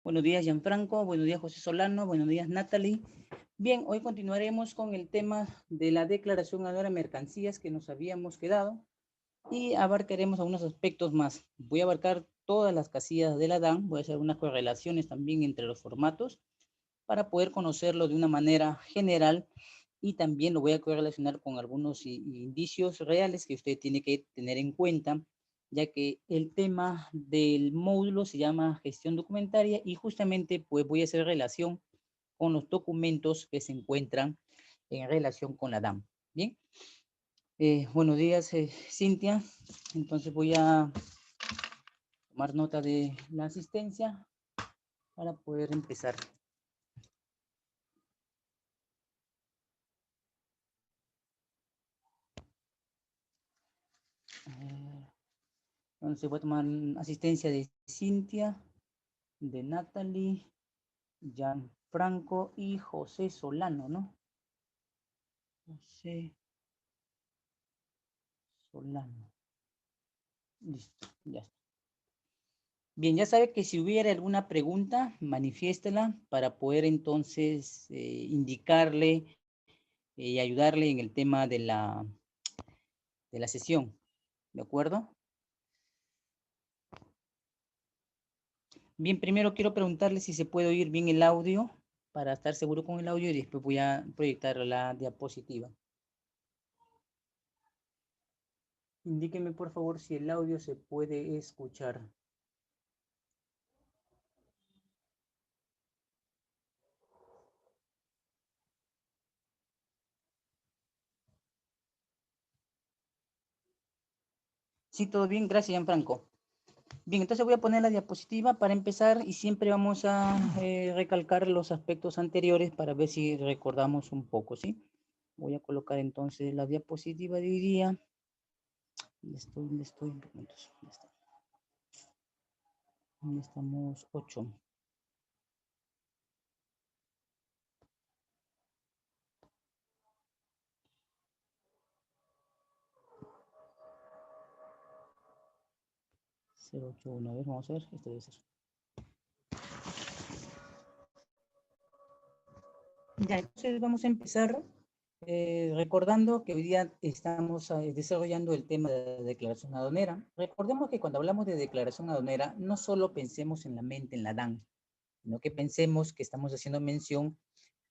Buenos días, Gianfranco. Buenos días, José Solano. Buenos días, Natalie. Bien, hoy continuaremos con el tema de la declaración aduanera de mercancías que nos habíamos quedado y abarcaremos algunos aspectos más. Voy a abarcar todas las casillas de la DAN, voy a hacer unas correlaciones también entre los formatos para poder conocerlo de una manera general y también lo voy a correlacionar con algunos indicios reales que usted tiene que tener en cuenta, ya que el tema del módulo se llama gestión documentaria y justamente pues voy a hacer relación con los documentos que se encuentran en relación con la DAM. Bien, buenos días, Cintia. Entonces voy a tomar nota de la asistencia para poder empezar. Entonces voy a tomar asistencia de Cintia, de Natalie, Gianfranco y José Solano, ¿no? José Solano. Listo, ya está. Bien, ya sabe que si hubiera alguna pregunta, manifiéstela para poder entonces indicarle y ayudarle en el tema de la sesión, ¿de acuerdo? Bien, primero quiero preguntarle si se puede oír bien el audio para estar seguro con el audio y después voy a proyectar la diapositiva. Indíqueme por favor si el audio se puede escuchar. Sí, todo bien, gracias, Gianfranco. Bien, entonces voy a poner la diapositiva para empezar y siempre vamos a recalcar los aspectos anteriores para ver si recordamos un poco, ¿sí? Voy a colocar entonces la diapositiva de hoy día. ¿Dónde estoy? ¿Dónde estamos? 8. A ver, vamos a ver, este debe ser. Ya, entonces vamos a empezar recordando que hoy día estamos desarrollando el tema de la declaración aduanera. Recordemos que cuando hablamos de declaración aduanera, no solo pensemos en la mente, en la DAN, sino que pensemos que estamos haciendo mención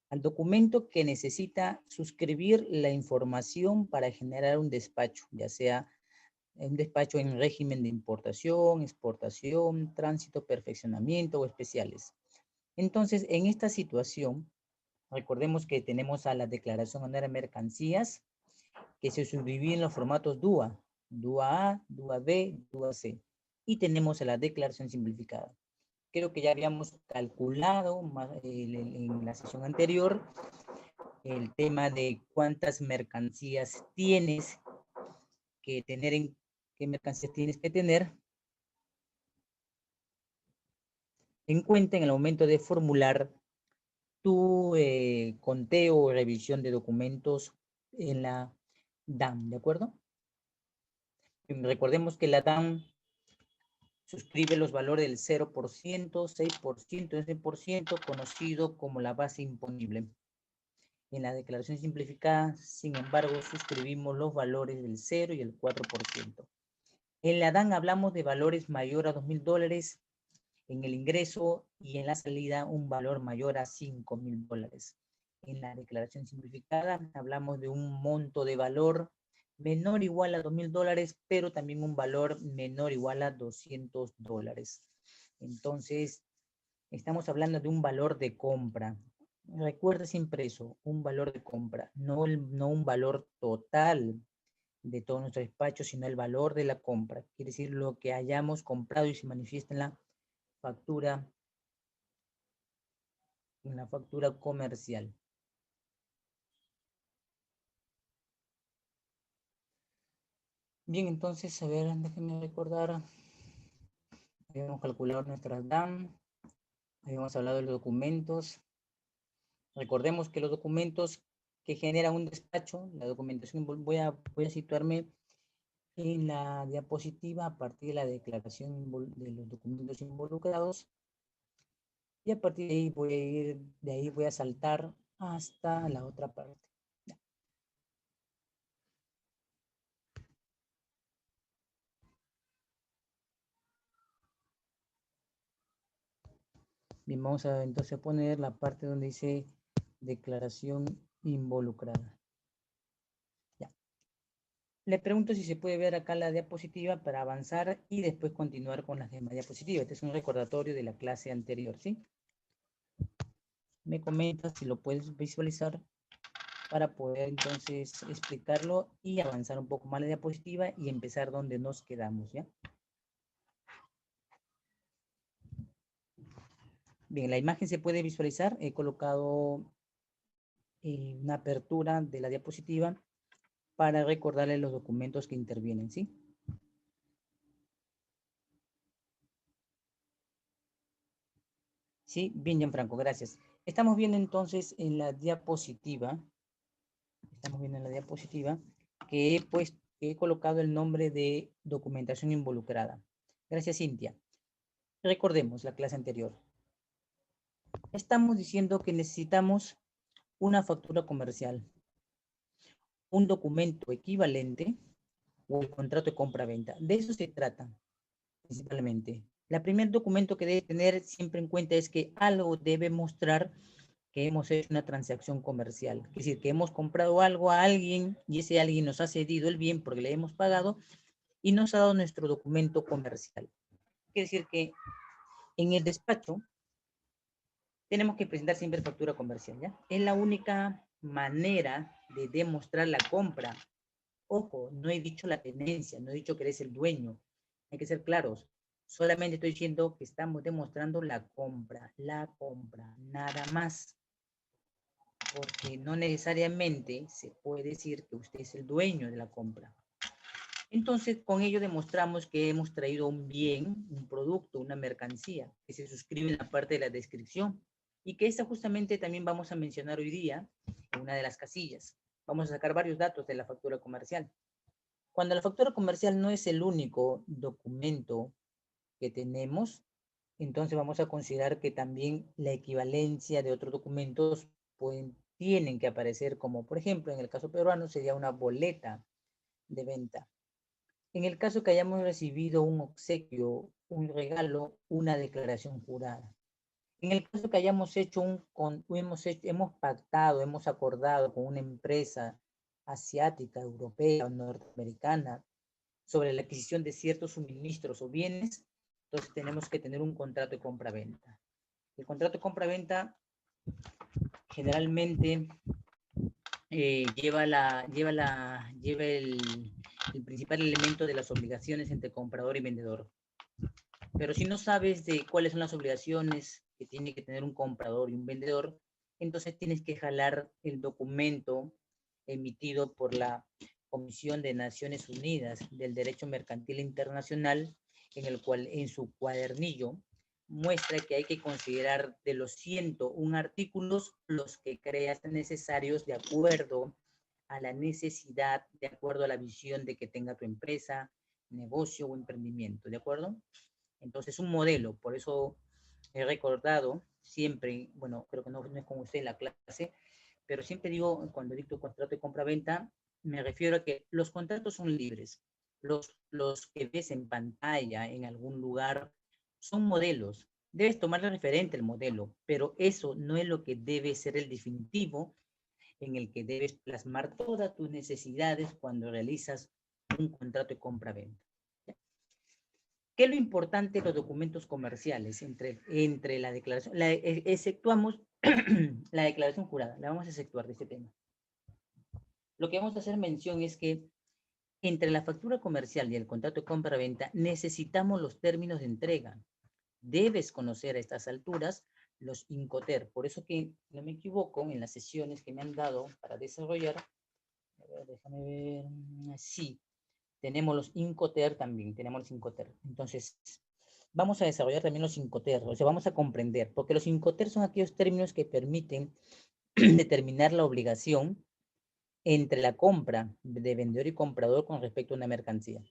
al documento que necesita suscribir la información para generar un despacho, ya sea un despacho en régimen de importación, exportación, tránsito, perfeccionamiento o especiales. Entonces, en esta situación, recordemos que tenemos a la declaración aduanera de mercancías que se subdivide en los formatos DUA, DUA A, DUA B, DUA C. Y tenemos a la declaración simplificada. Creo que ya habíamos calculado en la sesión anterior el tema de cuántas mercancías tienes que tener, qué mercancías tienes que tener en cuenta en el momento de formular tu conteo o revisión de documentos en la DAM, ¿de acuerdo? Recordemos que la DAM suscribe los valores del 0%, 6%, 10%, conocido como la base imponible. En la declaración simplificada, sin embargo, suscribimos los valores del 0 y el 4%. En la DAN hablamos de valores mayor a $2,000 en el ingreso y en la salida un valor mayor a $5,000. En la declaración simplificada hablamos de un monto de valor menor o igual a $2,000, pero también un valor menor o igual a $200. Entonces, estamos hablando de un valor de compra. Recuerda siempre eso, un valor de compra, no un valor total de todo nuestro despacho, sino el valor de la compra. Quiere decir lo que hayamos comprado y se manifiesta en la factura comercial. Bien, entonces, a ver, déjenme recordar. Habíamos calculado nuestras DAM, habíamos hablado de los documentos. Recordemos que los documentos que generan un despacho, la documentación, voy a situarme en la diapositiva a partir de la declaración de los documentos involucrados. Y a partir de ahí voy a ir, de ahí voy a saltar hasta la otra parte. Bien, vamos a entonces poner la parte donde dice declaración involucrada. Ya. Le pregunto si se puede ver acá la diapositiva para avanzar y después continuar con las demás diapositivas. Este es un recordatorio de la clase anterior, ¿sí? Me comentas si lo puedes visualizar para poder entonces explicarlo y avanzar un poco más la diapositiva y empezar donde nos quedamos, ¿ya? Bien, la imagen se puede visualizar. He colocado una apertura de la diapositiva para recordarle los documentos que intervienen, ¿sí? Sí, bien, Gianfranco, gracias. Estamos viendo entonces en la diapositiva, que he colocado el nombre de documentación involucrada. Gracias, Cintia. Recordemos la clase anterior. Estamos diciendo que necesitamos una factura comercial, un documento equivalente o el contrato de compra-venta. De eso se trata principalmente. El primer documento que debe tener siempre en cuenta es que algo debe mostrar que hemos hecho una transacción comercial. Es decir, que hemos comprado algo a alguien y ese alguien nos ha cedido el bien porque le hemos pagado y nos ha dado nuestro documento comercial. Quiere decir que en el despacho tenemos que presentar siempre factura comercial, ¿ya? Es la única manera de demostrar la compra. Ojo, no he dicho la tenencia, no he dicho que eres el dueño. Hay que ser claros. Solamente estoy diciendo que estamos demostrando la compra, nada más. Porque no necesariamente se puede decir que usted es el dueño de la compra. Entonces, con ello demostramos que hemos traído un bien, un producto, una mercancía, que se suscribe en la parte de la descripción y que esta justamente también vamos a mencionar hoy día en una de las casillas. Vamos a sacar varios datos de la factura comercial. Cuando la factura comercial no es el único documento que tenemos, entonces vamos a considerar que también la equivalencia de otros documentos tienen que aparecer, como por ejemplo en el caso peruano sería una boleta de venta. En el caso que hayamos recibido un obsequio, un regalo, una declaración jurada. En el caso que hayamos hemos pactado, hemos acordado con una empresa asiática, europea o norteamericana sobre la adquisición de ciertos suministros o bienes, entonces tenemos que tener un contrato de compra-venta. El contrato de compra-venta generalmente lleva el principal elemento de las obligaciones entre comprador y vendedor. Pero si no sabes de cuáles son las obligaciones que tiene que tener un comprador y un vendedor, entonces tienes que jalar el documento emitido por la Comisión de Naciones Unidas del Derecho Mercantil Internacional, en el cual en su cuadernillo muestra que hay que considerar de los 101 artículos los que creas necesarios de acuerdo a la necesidad, de acuerdo a la visión de que tenga tu empresa, negocio o emprendimiento, ¿de acuerdo? Entonces, un modelo, por eso he recordado siempre, bueno, creo que no es con usted en la clase, pero siempre digo, cuando dicto contrato de compra-venta, me refiero a que los contratos son libres. Los que ves en pantalla, en algún lugar, son modelos. Debes tomar de referente el modelo, pero eso no es lo que debe ser el definitivo en el que debes plasmar todas tus necesidades cuando realizas un contrato de compra-venta. ¿Qué es lo importante de los documentos comerciales entre la declaración? Exceptuamos la declaración jurada, la vamos a exceptuar de este tema. Lo que vamos a hacer mención es que entre la factura comercial y el contrato de compra-venta necesitamos los términos de entrega. Debes conocer a estas alturas los Incoterm. Por eso que, no me equivoco, en las sesiones que me han dado para desarrollar, a ver, déjame ver, sí, tenemos los Incoterm también, tenemos los Incoterm. Entonces, vamos a desarrollar también los Incoterm, o sea, vamos a comprender, porque los Incoterm son aquellos términos que permiten determinar la obligación entre la compra de vendedor y comprador con respecto a una mercancía.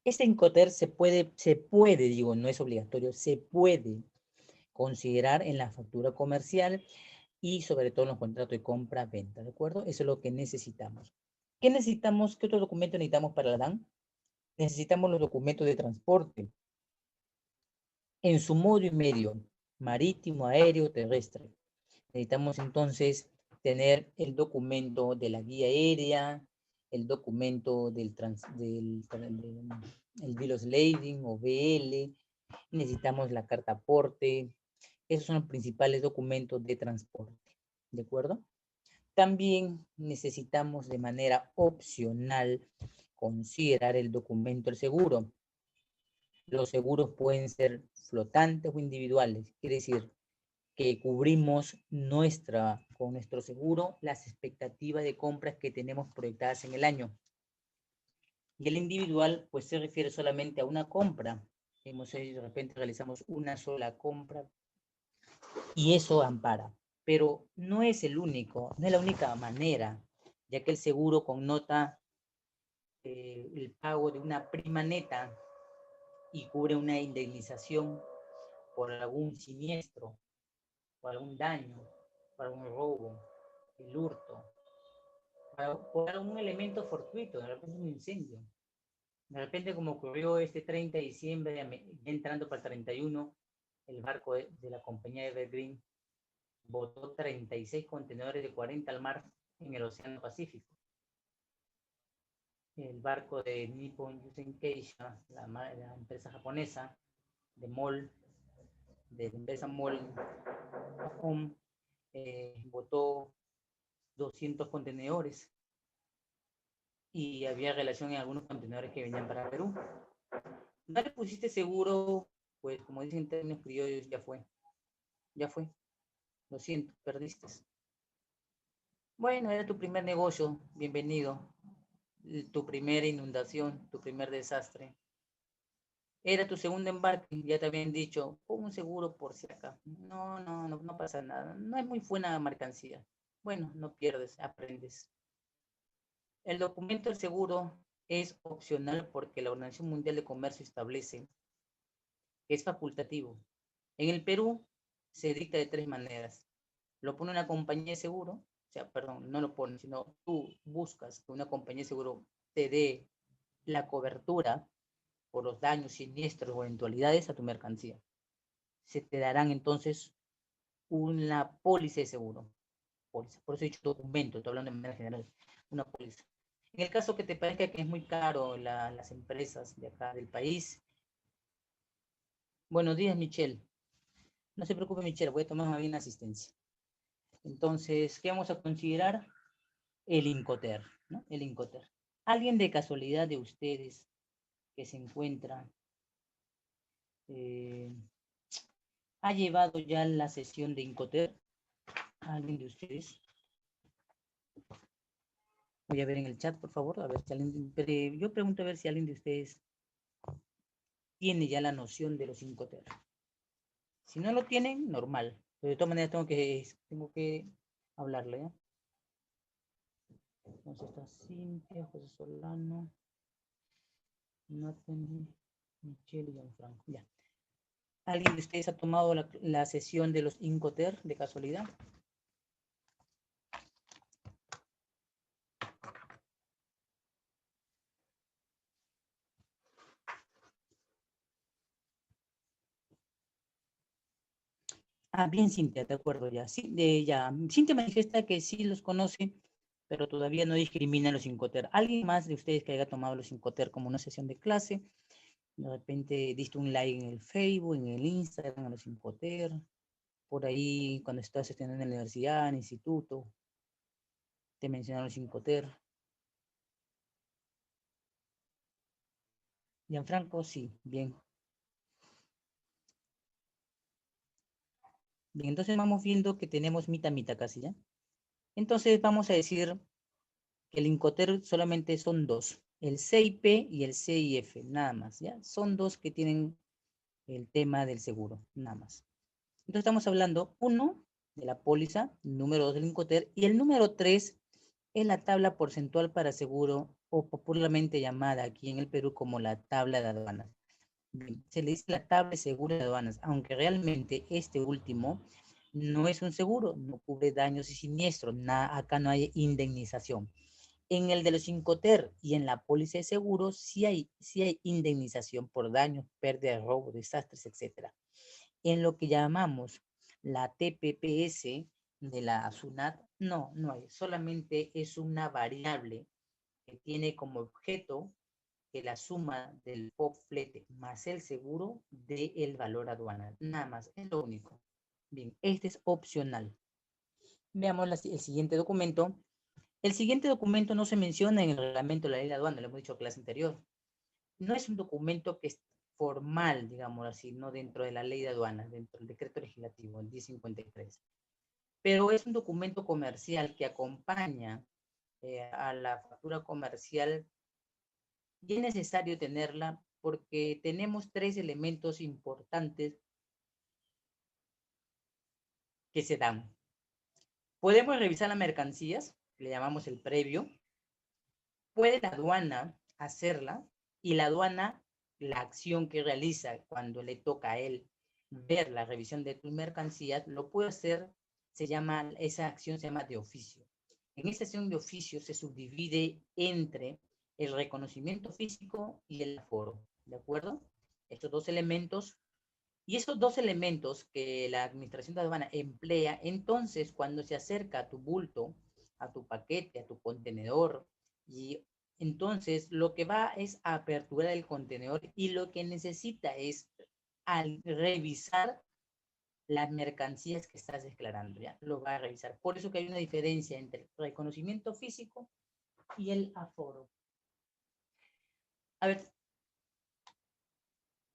Este Incoterm digo, no es obligatorio, se puede considerar en la factura comercial y sobre todo en los contratos de compra-venta, ¿de acuerdo? Eso es lo que necesitamos. ¿Qué necesitamos? ¿Qué otro documento necesitamos para la DAN? Necesitamos los documentos de transporte en su modo y medio, marítimo, aéreo, terrestre. Necesitamos entonces tener el documento de la guía aérea, el documento del el bill of lading o BL, necesitamos la carta aporte. Esos son los principales documentos de transporte, ¿de acuerdo? También necesitamos de manera opcional considerar el documento del seguro. Los seguros pueden ser flotantes o individuales, quiere decir que cubrimos con nuestro seguro las expectativas de compras que tenemos proyectadas en el año. Y el individual, pues se refiere solamente a una compra. De repente realizamos una sola compra y eso ampara. Pero no es no es la única manera, ya que el seguro connota el pago de una prima neta y cubre una indemnización por algún siniestro, por algún daño, por algún robo, el hurto, por algún elemento fortuito, de repente un incendio. De repente, como ocurrió este 30 de diciembre, entrando para el 31, el barco de la compañía Evergreen botó 36 contenedores de 40 al mar en el Océano Pacífico. El barco de Nippon Yusen Keisha, la empresa japonesa de MOL, de la empresa MOL, botó 200 contenedores y había relación en algunos contenedores que venían para Perú. No le pusiste seguro, pues como dicen en términos criollos, ya fue. Lo siento, perdiste. Bueno, era tu primer negocio, bienvenido. Tu primera inundación, tu primer desastre. Era tu segundo embarque, ya te habían dicho, pon un seguro por si acá. No pasa nada. No es muy buena mercancía. Bueno, no pierdes, aprendes. El documento del seguro es opcional porque la Organización Mundial de Comercio establece que es facultativo. En el Perú se dicta de 3 maneras. Lo pone una compañía de seguro, o sea, perdón, no lo pone, sino tú buscas que una compañía de seguro te dé la cobertura por los daños, siniestros o eventualidades a tu mercancía. Se te darán entonces una póliza de seguro. Póliza. Por eso he dicho documento, estoy hablando de manera general, una póliza. En el caso que te parezca que es muy caro las empresas de acá del país. Buenos días, Michelle. No se preocupe, Michelle, voy a tomar más bien asistencia. Entonces, ¿qué vamos a considerar? El Incoterm, ¿no? El Incoterm. ¿Alguien de casualidad de ustedes que se encuentra ha llevado ya la sesión de Incoterm? ¿Alguien de ustedes? Voy a ver en el chat, por favor, a ver si alguien, yo pregunto a ver si alguien de ustedes tiene ya la noción de los Incoterm. Si no lo tienen, normal. Pero de todas maneras tengo que hablarle, ¿eh? Entonces está Cintia, José Solano, Nathalie, Michelle y Gianfranco. Ya. ¿Alguien de ustedes ha tomado la sesión de los Incoterm de casualidad? Ah, bien, Cintia, de acuerdo, ya. Sí, ya. Cintia manifiesta que sí los conoce, pero todavía no discrimina los Incoterm. ¿Alguien más de ustedes que haya tomado los Incoterm como una sesión de clase? De repente diste un like en el Facebook, en el Instagram, a los Incoterm. Por ahí, cuando estás estudiando en la universidad, en el instituto, te mencionaron los Incoterm. Gianfranco, sí, bien. Bien, entonces vamos viendo que tenemos mitad casi, ¿ya? Entonces vamos a decir que el Incoterm solamente son 2, el CIP y el CIF, nada más, ¿ya? Son 2 que tienen el tema del seguro, nada más. Entonces estamos hablando, 1, de la póliza, número 2 del Incoterm, y el número 3 es la tabla porcentual para seguro o popularmente llamada aquí en el Perú como la tabla de aduanas. Bien, se le dice la tabla de seguro de aduanas, aunque realmente este último no es un seguro, no cubre daños y siniestros, acá no hay indemnización. En el de los Incoter y en la póliza de seguro sí hay indemnización por daños, pérdidas, robos, desastres, etc. En lo que llamamos la TPPS de la SUNAT, no hay, solamente es una variable que tiene como objeto que la suma del POP flete más el seguro dé el valor aduanal. Nada más, es lo único. Bien, este es opcional. Veamos el siguiente documento. El siguiente documento no se menciona en el reglamento de la ley de aduana, lo hemos dicho en clase anterior. No es un documento que es formal, digamos así, no dentro de la ley de aduanas, dentro del decreto legislativo, el 1053. Pero es un documento comercial que acompaña a la factura comercial y es necesario tenerla porque tenemos tres elementos importantes que se dan. Podemos revisar las mercancías, le llamamos el previo. Puede la aduana hacerla y la aduana, la acción que realiza cuando le toca a él ver la revisión de tus mercancías, lo puede hacer, esa acción se llama de oficio. En esta acción de oficio se subdivide entre el reconocimiento físico y el aforo, ¿de acuerdo? Estos dos elementos, y esos dos elementos que la administración de aduana emplea, entonces cuando se acerca a tu bulto, a tu paquete, a tu contenedor, y entonces lo que va es a aperturar el contenedor y lo que necesita es al revisar las mercancías que estás declarando, ¿ya? Lo va a revisar. Por eso que hay una diferencia entre el reconocimiento físico y el aforo. A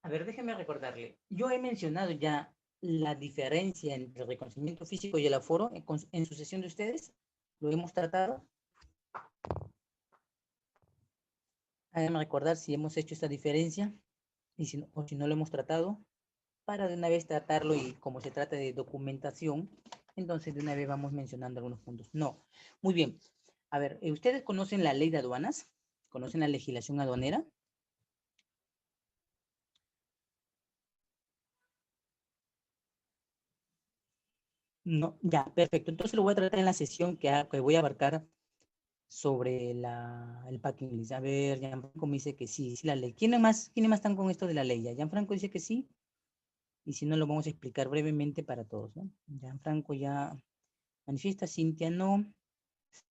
ver, déjeme recordarle. Yo he mencionado ya la diferencia entre el reconocimiento físico y el aforo en su sesión de ustedes. Lo hemos tratado. Háganme recordar si hemos hecho esta diferencia o si no lo hemos tratado, para de una vez tratarlo y como se trata de documentación, entonces de una vez vamos mencionando algunos puntos. No. Muy bien. A ver, ¿ustedes conocen la ley de aduanas? ¿Conocen la legislación aduanera? No, ya, perfecto. Entonces lo voy a tratar en la sesión que voy a abarcar sobre el packing list. A ver, Gianfranco me dice que sí, sí la ley. ¿Quiénes más están con esto de la ley? Ya, Gianfranco dice que sí, y si no lo vamos a explicar brevemente para todos, ¿no? Gianfranco ya manifiesta, Cintia no,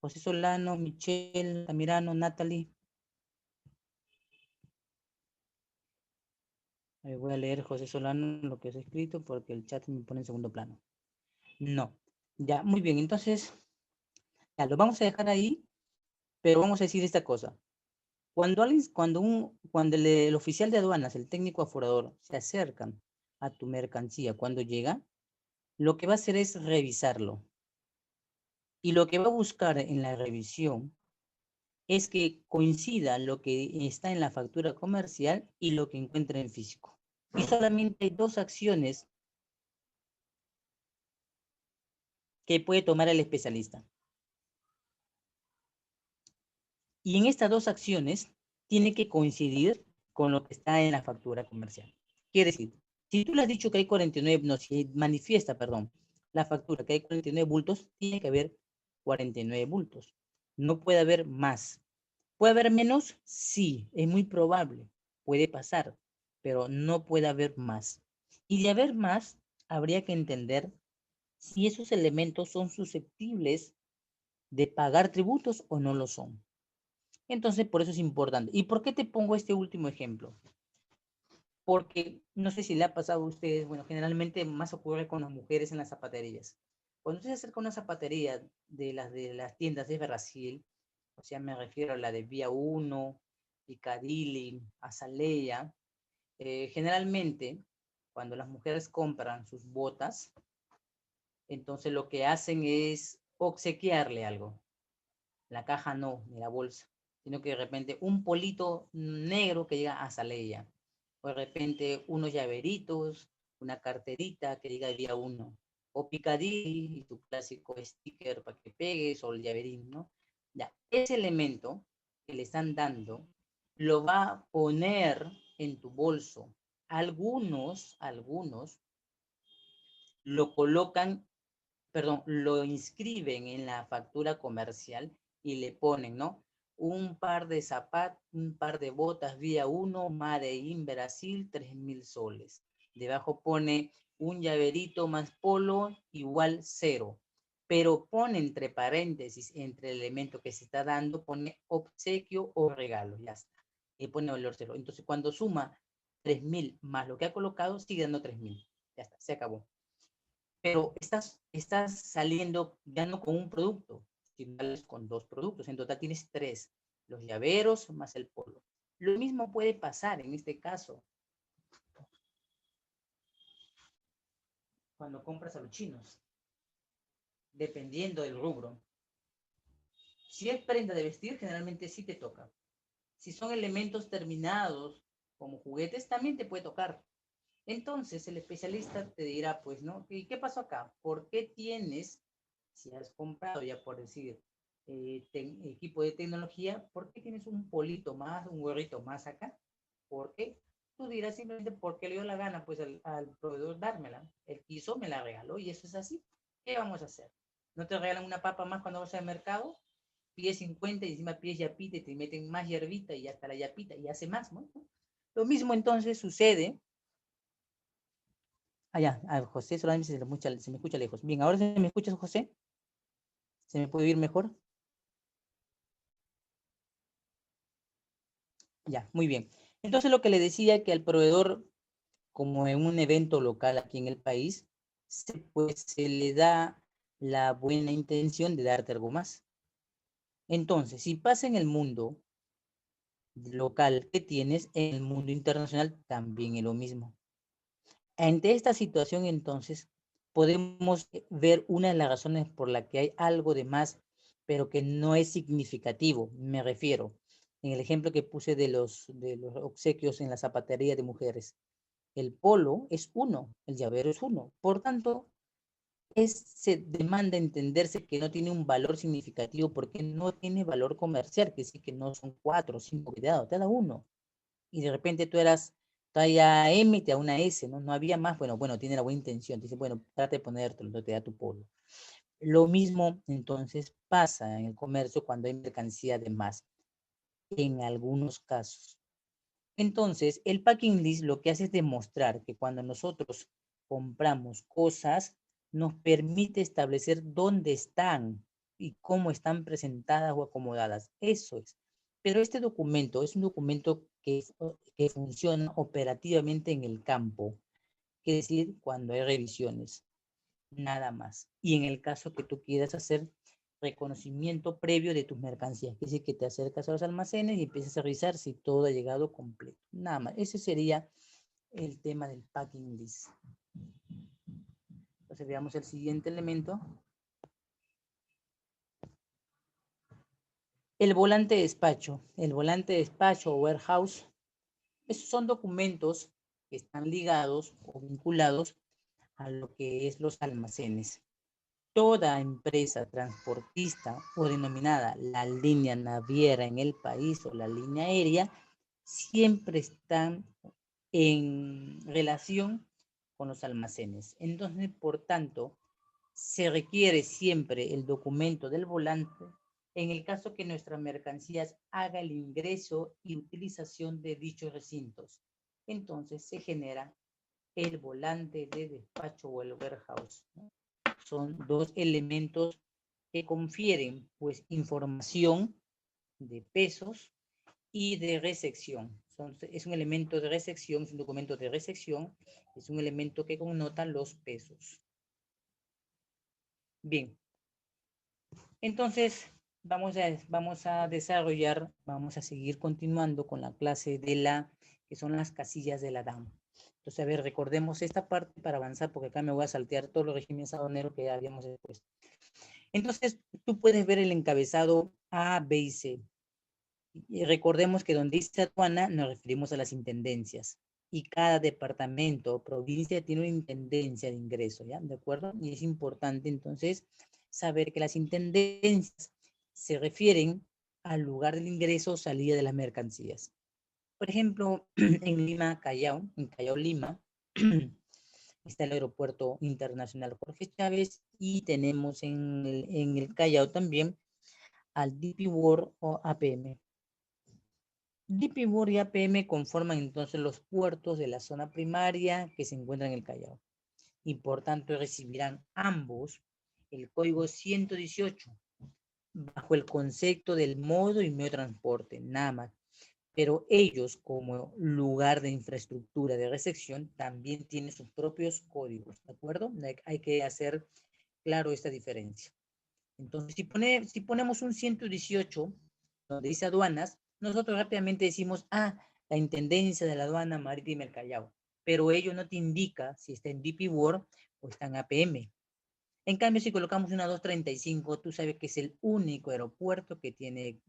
José Solano, Michelle, Tamirano, Natalie. Voy a leer José Solano lo que has escrito porque el chat me pone en segundo plano. No. Ya, muy bien, entonces, ya lo vamos a dejar ahí, pero vamos a decir esta cosa. Cuando el oficial de aduanas, el técnico aforador, se acercan a tu mercancía cuando llega, lo que va a hacer es revisarlo. Y lo que va a buscar en la revisión es que coincida lo que está en la factura comercial y lo que encuentra en físico. Y solamente hay dos acciones que puede tomar el especialista. Y en estas dos acciones tiene que coincidir con lo que está en la factura comercial. Quiere decir, si tú le has dicho que hay 49, no, si manifiesta, perdón, la factura que hay 49 bultos, tiene que haber 49 bultos. No puede haber más. ¿Puede haber menos? Sí, es muy probable. Puede pasar, pero no puede haber más. Y de haber más, habría que entender si esos elementos son susceptibles de pagar tributos o no lo son. Entonces, por eso es importante. ¿Y por qué te pongo este último ejemplo? Porque no sé si le ha pasado a ustedes, bueno, generalmente más ocurre con las mujeres en las zapaterías. Cuando usted se acerca a una zapatería de las tiendas de Brasil, o sea, me refiero a la de Vía 1, Piccadilly, Azalea, generalmente cuando las mujeres compran sus botas, entonces lo que hacen es obsequiarle algo. La caja no, ni la bolsa, sino que de repente un polito negro que llega a Azalea, o de repente unos llaveritos, una carterita que diga día uno, o Picadilly y tu clásico sticker para que pegues, o el llaverín, ¿no? Ya, ese elemento que le están dando, lo va a poner en tu bolso. Algunos lo colocan, perdón, lo inscriben en la factura comercial y le ponen, ¿no? Un par de zapatos, un par de botas vía 1, Made in Brasil, 3.000 soles. Debajo pone un llaverito más polo igual 0. Pero pone entre paréntesis, entre el elemento que se está dando, pone obsequio o regalo, ya está. Y pone valor 0. Entonces, cuando suma 3.000 más lo que ha colocado, sigue dando 3.000. Ya está, se acabó. Pero estás saliendo ya no con un producto, sino con 2 productos. En total tienes 3, los llaveros más el polo. Lo mismo puede pasar en este caso cuando compras a los chinos, dependiendo del rubro. Si es prenda de vestir, generalmente sí te toca. Si son elementos terminados, como juguetes, también te puede tocar. Entonces el especialista te dirá, pues, ¿no? ¿Y qué pasó acá? ¿Por qué tienes, si has comprado ya por decir, equipo de tecnología, ¿por qué tienes un polito más, un gorrito más acá? ¿Por qué? Tú dirás simplemente porque le dio la gana, pues, al proveedor dármela. Él quiso, me la regaló y eso es así. ¿Qué vamos a hacer? ¿No te regalan una papa más cuando vas al mercado? Pides 50 y encima pides yapita y te meten más hierbita y hasta la yapita y hace más, ¿no? Lo mismo entonces sucede. Ya, José solamente se me escucha lejos. Bien, ¿ahora se me escucha, José? ¿Se me puede oír mejor? Ya, muy bien. Entonces lo que le decía que al proveedor, como en un evento local aquí en el país, pues se le da la buena intención de darte algo más. Entonces, si pasa en el mundo local que tienes, en el mundo internacional también es lo mismo. Ante esta situación, entonces, podemos ver una de las razones por la que hay algo de más, pero que no es significativo. Me refiero, en el ejemplo que puse de los obsequios en la zapatería de mujeres. El polo es 1, el llavero es 1. Por tanto, se demanda entenderse que no tiene un valor significativo porque no tiene valor comercial, que sí que no son 4 o 5 cuidado, te da 1. Y de repente tú eras talla M y te da una S, ¿no? No había más, bueno, tiene la buena intención, te dice, bueno, trata de ponértelo, no te da tu polo. Lo mismo entonces pasa en el comercio cuando hay mercancía de más, en algunos casos. Entonces, el packing list lo que hace es demostrar que cuando nosotros compramos cosas, nos permite establecer dónde están y cómo están presentadas o acomodadas. Eso es. Pero este documento es un documento que funciona operativamente en el campo, es decir, cuando hay revisiones, nada más. Y en el caso que tú quieras hacer reconocimiento previo de tus mercancías, que es decir, que te acercas a los almacenes y empiezas a revisar si todo ha llegado completo. Nada más, ese sería el tema del packing list. Entonces veamos el siguiente elemento. El volante de despacho. El volante de despacho o warehouse, esos son documentos que están ligados o vinculados a lo que es los almacenes. Toda empresa transportista o denominada la línea naviera en el país o la línea aérea siempre están en relación con los almacenes. Entonces, por tanto, se requiere siempre el documento del volante en el caso que nuestras mercancías haga el ingreso y utilización de dichos recintos. Entonces se genera el volante de despacho o el warehouse, ¿no? Son 2 elementos que confieren pues información de pesos y de recepción. Es un elemento de recepción, es un documento de recepción, es un elemento que connota los pesos. Bien, entonces vamos a desarrollar, vamos a seguir continuando con la clase de que son las casillas de la DAM. Entonces, a ver, recordemos esta parte para avanzar, porque acá me voy a saltear todos los regímenes aduaneros que ya habíamos expuesto. Entonces, tú puedes ver el encabezado A, B y C. Y recordemos que donde dice aduana nos referimos a las intendencias. Y cada departamento o provincia tiene una intendencia de ingreso, ¿ya? ¿De acuerdo? Y es importante entonces saber que las intendencias se refieren al lugar del ingreso o salida de las mercancías. Por ejemplo, en Lima, Callao, en Callao, Lima, está el Aeropuerto Internacional Jorge Chávez y tenemos en el Callao también al DP World o APM. DP World y APM conforman entonces los puertos de la zona primaria que se encuentran en el Callao y por tanto recibirán ambos el código 118 bajo el concepto del modo y medio de transporte, nada más. Pero ellos, como lugar de infraestructura de recepción, también tienen sus propios códigos, ¿de acuerdo? Hay que hacer claro esta diferencia. Entonces, si ponemos un 118, donde dice aduanas, nosotros rápidamente decimos, la Intendencia de la Aduana Marítima del Callao, pero ello no te indica si está en DP World o está en APM. En cambio, si colocamos una 235, tú sabes que es el único aeropuerto que tiene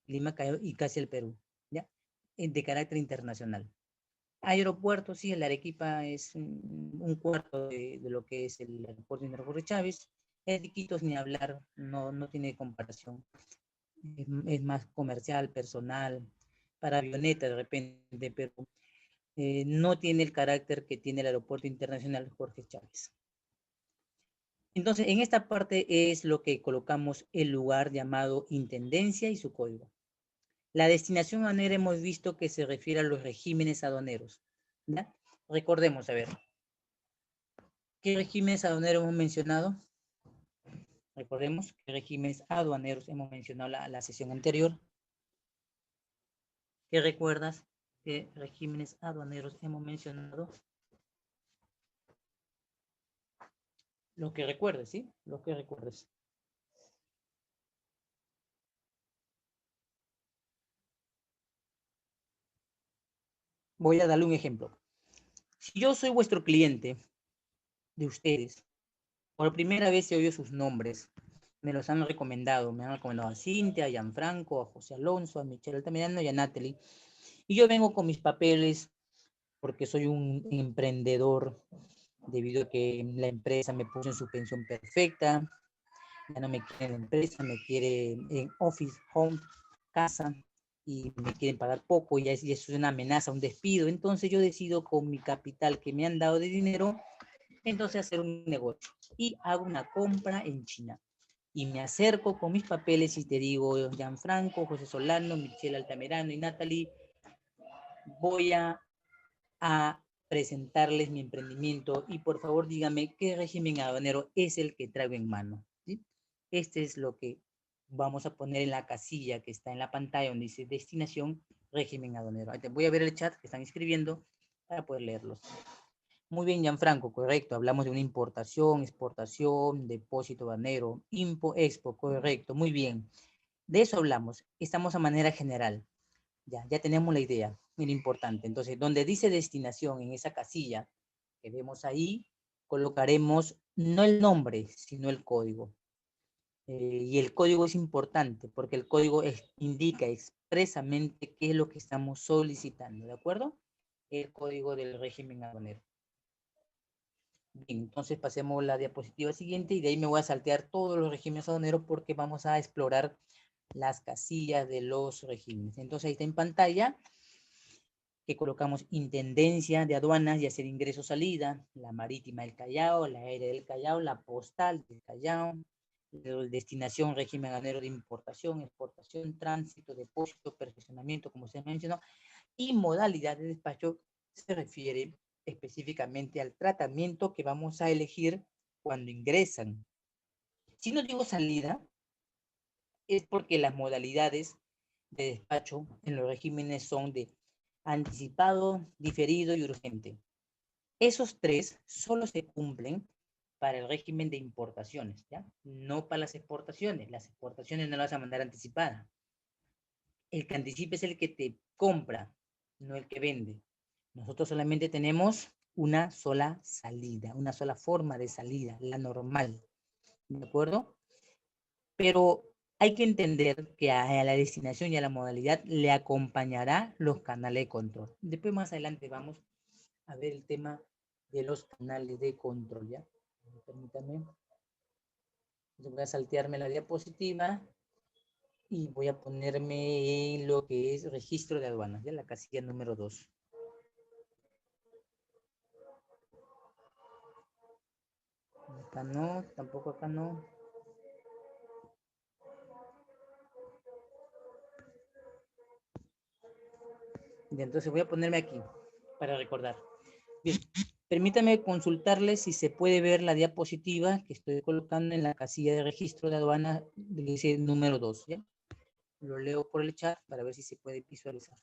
Lima, Callao y casi el Perú, ¿ya? De carácter internacional. Aeropuerto, sí, el Arequipa es un cuarto de lo que es el aeropuerto de Jorge Chávez. El de Iquitos ni hablar, no tiene comparación. Es más comercial, personal, para avioneta de repente, pero no tiene el carácter que tiene el aeropuerto internacional Jorge Chávez. Entonces, en esta parte es lo que colocamos el lugar llamado intendencia y su código. La destinación aduanera hemos visto que se refiere a los regímenes aduaneros, ¿ya? Recordemos, a ver, ¿qué regímenes aduaneros hemos mencionado? Recordemos qué regímenes aduaneros hemos mencionado la sesión anterior. ¿Qué recuerdas? ¿Qué regímenes aduaneros hemos mencionado? Lo que recuerdes, ¿sí? Lo que recuerdes. Voy a darle un ejemplo. Si yo soy vuestro cliente de ustedes, por primera vez he oído sus nombres, me los han recomendado, me han recomendado a Cintia, a Gianfranco, a José Alonso, a Michelle Altamirano y a Natalie, y yo vengo con mis papeles porque soy un emprendedor debido a que la empresa me puso en suspensión perfecta, ya no me quiere en la empresa, me quiere en office, home, casa, y me quieren pagar poco, y eso es una amenaza, un despido. Entonces yo decido con mi capital que me han dado de dinero, entonces hacer un negocio. Y hago una compra en China. Y me acerco con mis papeles y te digo, Gianfranco, José Solano, Michelle Altamirano y Natalie, voy a presentarles mi emprendimiento y por favor dígame qué régimen aduanero es el que traigo en mano, ¿sí? Este es lo que vamos a poner en la casilla que está en la pantalla donde dice destinación, régimen aduanero. Voy a ver el chat que están escribiendo para poder leerlos. Muy bien, Gianfranco, correcto. Hablamos de una importación, exportación, depósito aduanero, expo, correcto. Muy bien. De eso hablamos. Estamos a manera general. Ya tenemos la idea, muy importante. Entonces, donde dice destinación en esa casilla que vemos ahí, colocaremos no el nombre, sino el código. Y el código es importante porque el código indica expresamente qué es lo que estamos solicitando, ¿de acuerdo? El código del régimen aduanero. Bien, entonces pasemos a la diapositiva siguiente y de ahí me voy a saltear todos los regímenes aduaneros porque vamos a explorar las casillas de los regímenes. Entonces ahí está en pantalla que colocamos intendencia de aduanas y hacer ingreso-salida, la marítima del Callao, la aérea del Callao, la postal del Callao, destinación, régimen aduanero de importación, exportación, tránsito, depósito, perfeccionamiento, como se mencionó, y modalidad de despacho se refiere específicamente al tratamiento que vamos a elegir cuando ingresan. Si no digo salida, es porque las modalidades de despacho en los regímenes son de anticipado, diferido y urgente. Esos tres solo se cumplen para el régimen de importaciones, ¿ya? No para las exportaciones. Las exportaciones no las vas a mandar anticipada. El que anticipa es el que te compra, no el que vende. Nosotros solamente tenemos una sola salida, una sola forma de salida, la normal, ¿de acuerdo? Pero hay que entender que a la destinación y a la modalidad le acompañará los canales de control. Después más adelante vamos a ver el tema de los canales de control, ¿ya? Permítanme. Voy a saltearme la diapositiva y voy a ponerme en lo que es registro de aduanas, ya la casilla número 2. Acá no, tampoco acá no. Y entonces voy a ponerme aquí para recordar. Bien, permítame consultarles si se puede ver la diapositiva que estoy colocando en la casilla de registro de aduana, dice número 2, ¿ya? Lo leo por el chat para ver si se puede visualizar.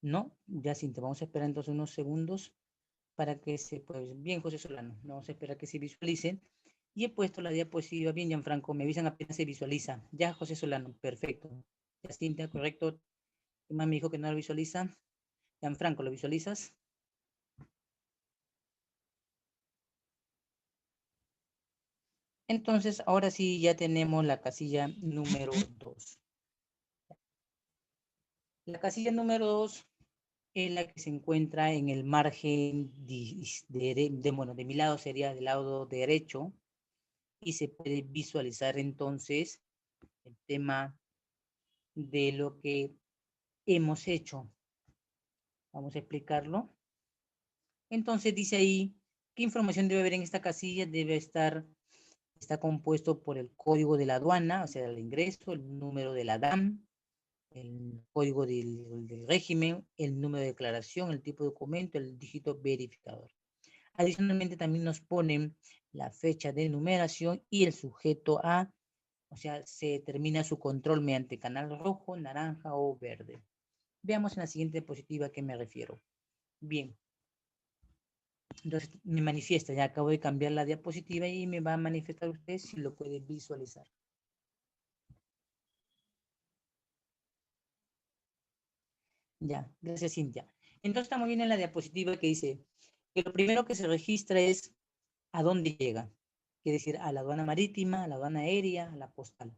No, ya sí, te vamos a esperar entonces unos segundos para que se, pues bien, José Solano, vamos a esperar que se visualicen. Y he puesto la diapositiva, bien, Gianfranco, me avisan apenas se visualiza. Ya, José Solano, perfecto. Ya, Cintia, correcto. ¿Qué más me dijo que no lo visualiza? Gianfranco, ¿lo visualizas? Entonces, ahora sí ya tenemos la casilla número 2. La casilla número 2 es la que se encuentra en el margen bueno, de mi lado sería del lado derecho, y se puede visualizar entonces el tema de lo que hemos hecho. Vamos a explicarlo. Entonces dice ahí, ¿qué información debe haber en esta casilla? Está compuesto por el código de la aduana, o sea, el ingreso, el número de la DAM, el código del régimen, el número de declaración, el tipo de documento, el dígito verificador. Adicionalmente también nos ponen la fecha de numeración y el sujeto a, o sea, se determina su control mediante canal rojo, naranja o verde. Veamos en la siguiente diapositiva a qué me refiero. Bien, entonces me manifiesta, ya acabo de cambiar la diapositiva y me va a manifestar usted si lo puede visualizar. Ya, gracias Cintia. Entonces estamos viendo en la diapositiva que dice que lo primero que se registra es a dónde llega. Quiere decir a la aduana marítima, a la aduana aérea, a la postal.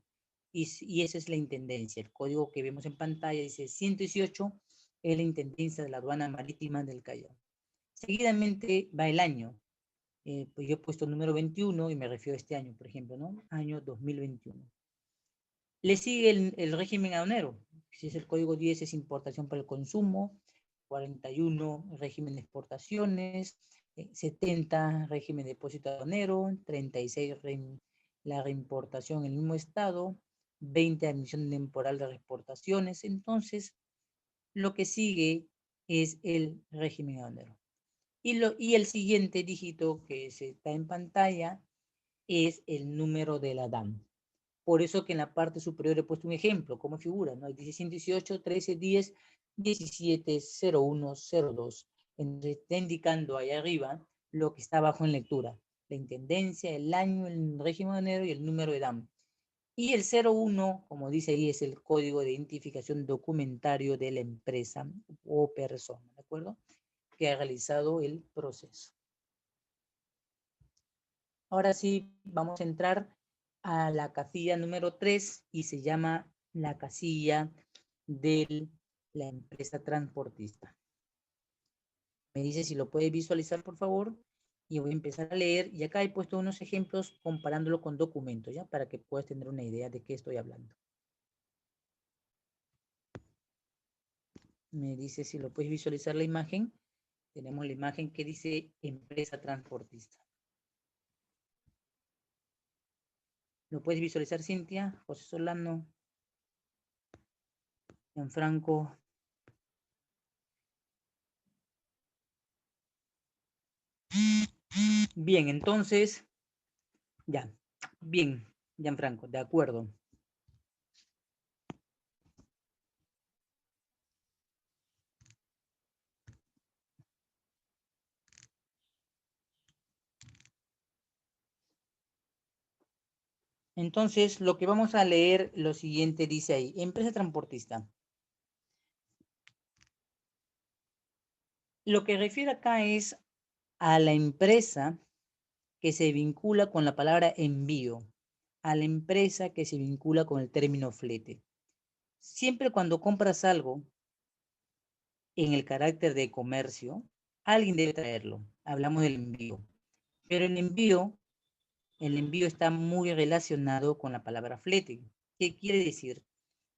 Y esa es la intendencia. El código que vemos en pantalla dice 118, es la intendencia de la aduana marítima del Callao. Seguidamente va el año. Pues yo he puesto el número 21 y me refiero a este año, por ejemplo, ¿no? Año 2021. Le sigue el régimen aduanero. Si es el código 10 es importación para el consumo, 41 régimen de exportaciones, 70 régimen de depósito aduanero, 36 la reimportación en el mismo estado, 20 admisión temporal de reexportaciones. Entonces, lo que sigue es el régimen aduanero. Y el siguiente dígito que se está en pantalla es el número de la DAM. Por eso que en la parte superior he puesto un ejemplo, como figura, ¿no? 1618, 1310, 170102. Entonces está indicando ahí arriba lo que está abajo en lectura. La intendencia, el año, el régimen aduanero y el número de DAM. Y el 01, como dice ahí, es el código de identificación documentario de la empresa o persona, ¿de acuerdo? Que ha realizado el proceso. Ahora sí, vamos a entrar a la casilla número 3 y se llama la casilla de la empresa transportista. Me dice si lo puede visualizar, por favor, y voy a empezar a leer. Y acá he puesto unos ejemplos comparándolo con documentos, ¿ya? Para que puedas tener una idea de qué estoy hablando. Me dice si lo puedes visualizar la imagen. Tenemos la imagen que dice empresa transportista. ¿Lo puedes visualizar, Cintia? José Solano, Gianfranco. Bien, entonces, ya. Bien, Gianfranco, de acuerdo. Entonces, lo que vamos a leer, lo siguiente dice ahí, empresa transportista. Lo que refiere acá es a la empresa que se vincula con la palabra envío, a la empresa que se vincula con el término flete. Siempre cuando compras algo en el carácter de comercio, alguien debe traerlo. Hablamos del envío. Pero el envío el envío está muy relacionado con la palabra flete. ¿Qué quiere decir?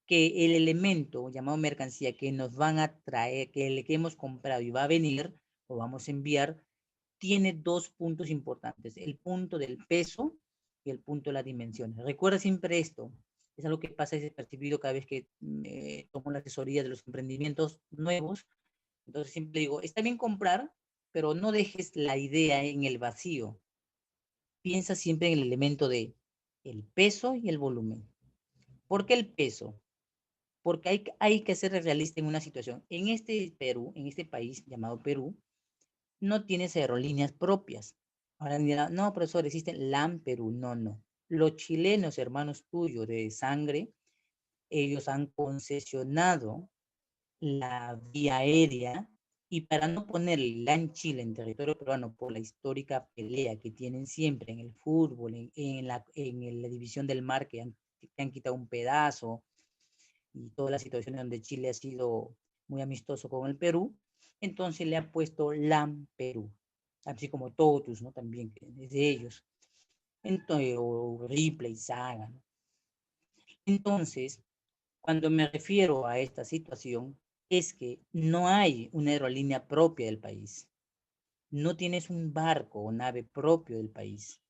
Que el elemento llamado mercancía que nos van a traer, que hemos comprado y va a venir o vamos a enviar, tiene dos puntos importantes, el punto del peso y el punto de las dimensiones. Recuerda siempre esto, es algo que pasa desapercibido cada vez que tomo la asesoría de los emprendimientos nuevos. Entonces siempre digo, está bien comprar, pero no dejes la idea en el vacío. Piensa siempre en el elemento de el peso y el volumen. ¿Por qué el peso? Porque hay que ser realista en una situación. En este Perú, en este país llamado Perú, no tienes aerolíneas propias. Ahora dirán, no, profesor, existe LAM Perú. No, no. Los chilenos, hermanos tuyos de sangre, ellos han concesionado la vía aérea y para no poner LAN Chile en territorio peruano por la histórica pelea que tienen siempre en el fútbol, en la división del mar que han quitado un pedazo, y todas las situaciones donde Chile ha sido muy amistoso con el Perú, entonces le ha puesto LAM Perú, así como TOTUS, ¿no? También es de ellos, entonces, o Ripley, Saga, ¿no? Entonces, cuando me refiero a esta situación, es que no hay una aerolínea propia del país, no tienes un barco o nave propio del país,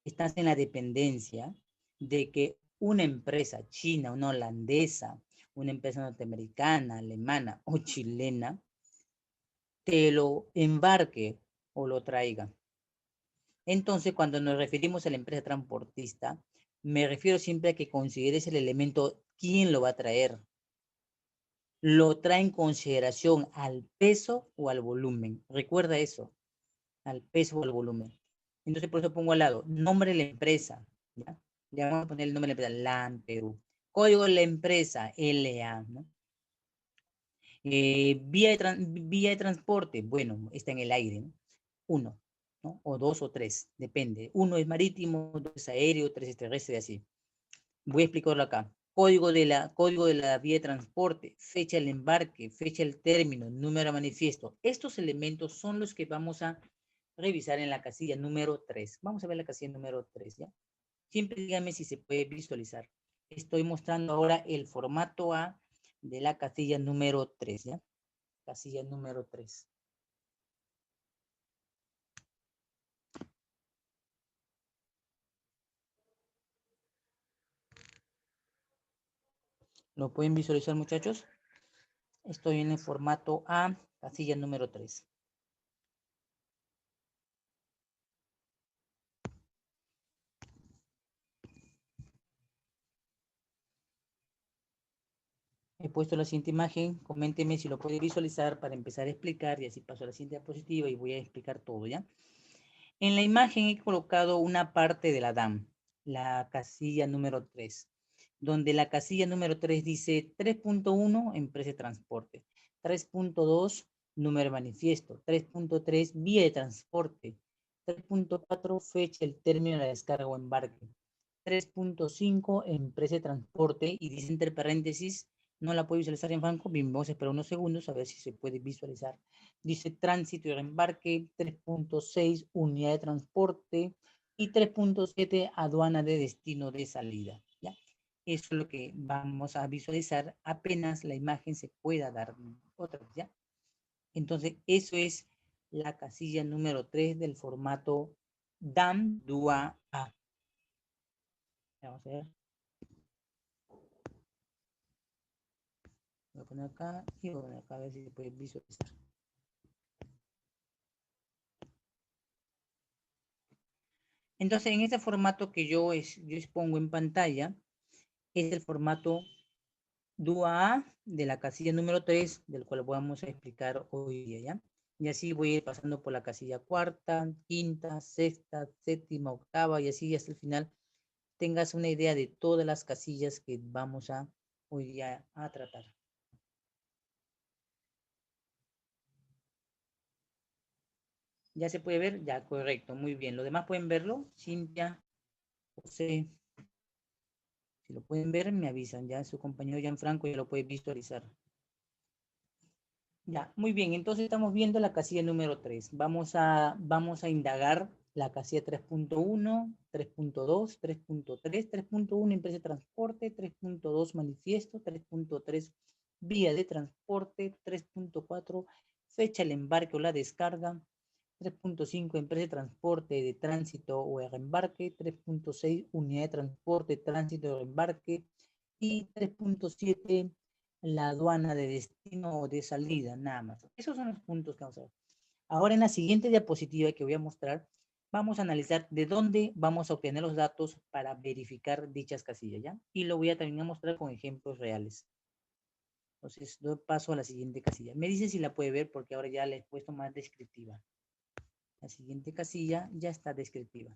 estás en la dependencia de que una empresa china, una holandesa, una empresa norteamericana, alemana o chilena te lo embarque o lo traiga. Entonces, cuando nos referimos a la empresa transportista, me refiero siempre a que consideres el elemento quién lo va a traer. Lo trae en consideración al peso o al volumen. Recuerda eso, al peso o al volumen. Entonces, por eso pongo al lado, nombre de la empresa, ¿ya? Le vamos a poner el nombre de la empresa, LAN Perú. Código de la empresa, LA, ¿no? Vía de transporte, bueno, está en el aire, ¿no? Uno, ¿no? O dos o tres, depende. Uno es marítimo, dos es aéreo, tres es terrestre, así. Voy a explicarlo acá. Código de la vía de transporte, fecha del embarque, fecha del término, número de manifiesto. Estos elementos son los que vamos a revisar en la casilla número 3. Vamos a ver la casilla número 3, ¿ya? Siempre dígame si se puede visualizar. Estoy mostrando ahora el formato A de la casilla número 3, ¿ya? Casilla número 3. ¿Lo pueden visualizar, muchachos? Estoy en el formato A, casilla número 3. He puesto la siguiente imagen, coménteme si lo puede visualizar para empezar a explicar y así paso a la siguiente diapositiva y voy a explicar todo, ¿ya? En la imagen he colocado una parte de la DAM, la casilla número 3, donde la casilla número 3 dice 3.1, empresa de transporte, 3.2, número de manifiesto, 3.3, vía de transporte, 3.4, fecha, el término de la descarga o embarque, 3.5, empresa de transporte, y dice entre paréntesis, no la puedo visualizar en Franco, bien, vamos a esperar unos segundos a ver si se puede visualizar. Dice tránsito y reembarque, 3.6, unidad de transporte, y 3.7, aduana de destino de salida, ¿ya? Eso es lo que vamos a visualizar apenas la imagen se pueda dar otra vez, ¿ya? Entonces, eso es la casilla número 3 del formato DAM DUA A. Vamos a ver. Voy a poner acá y voy a poner acá a ver si se puede visualizar. Entonces, en este formato que yo expongo en pantalla, es el formato DUA A de la casilla número 3, del cual vamos a explicar hoy día, ¿ya? Y así voy a ir pasando por la casilla cuarta, quinta, sexta, séptima, octava, y así hasta el final tengas una idea de todas las casillas que vamos a hoy día a tratar. ¿Ya se puede ver? Ya, correcto, muy bien. ¿Los demás pueden verlo? Cintia, José, si lo pueden ver, me avisan. Ya su compañero Gianfranco ya lo puede visualizar. Ya, muy bien. Entonces estamos viendo la casilla número 3. Vamos a indagar la casilla 3.1, 3.2, 3.3, 3.1 empresa de transporte, 3.2 manifiesto, 3.3 vía de transporte, 3.4 fecha el embarque o la descarga, 3.5 empresa de transporte de tránsito o embarque, 3.6 unidad de transporte, tránsito o embarque y 3.7 la aduana de destino o de salida, nada más. Esos son los puntos que vamos a ver. Ahora en la siguiente diapositiva que voy a mostrar, vamos a analizar de dónde vamos a obtener los datos para verificar dichas casillas, ¿ya? Y lo voy a también a mostrar con ejemplos reales. Entonces, doy paso a la siguiente casilla. Me dice si la puede ver porque ahora ya le he puesto más descriptiva. La siguiente casilla ya está descriptiva.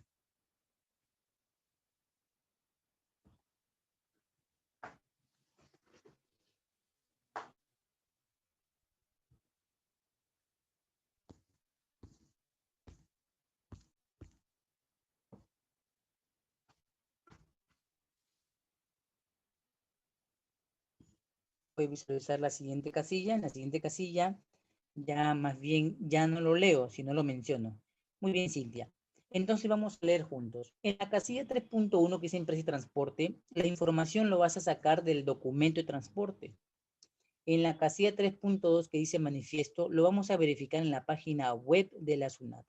Voy a visualizar la siguiente casilla. En la siguiente casilla ya más bien ya no lo leo, sino lo menciono. Muy bien, Cintia. Entonces vamos a leer juntos. En la casilla 3.1 que dice empresa y transporte, la información lo vas a sacar del documento de transporte. En la casilla 3.2 que dice manifiesto, lo vamos a verificar en la página web de la SUNAT.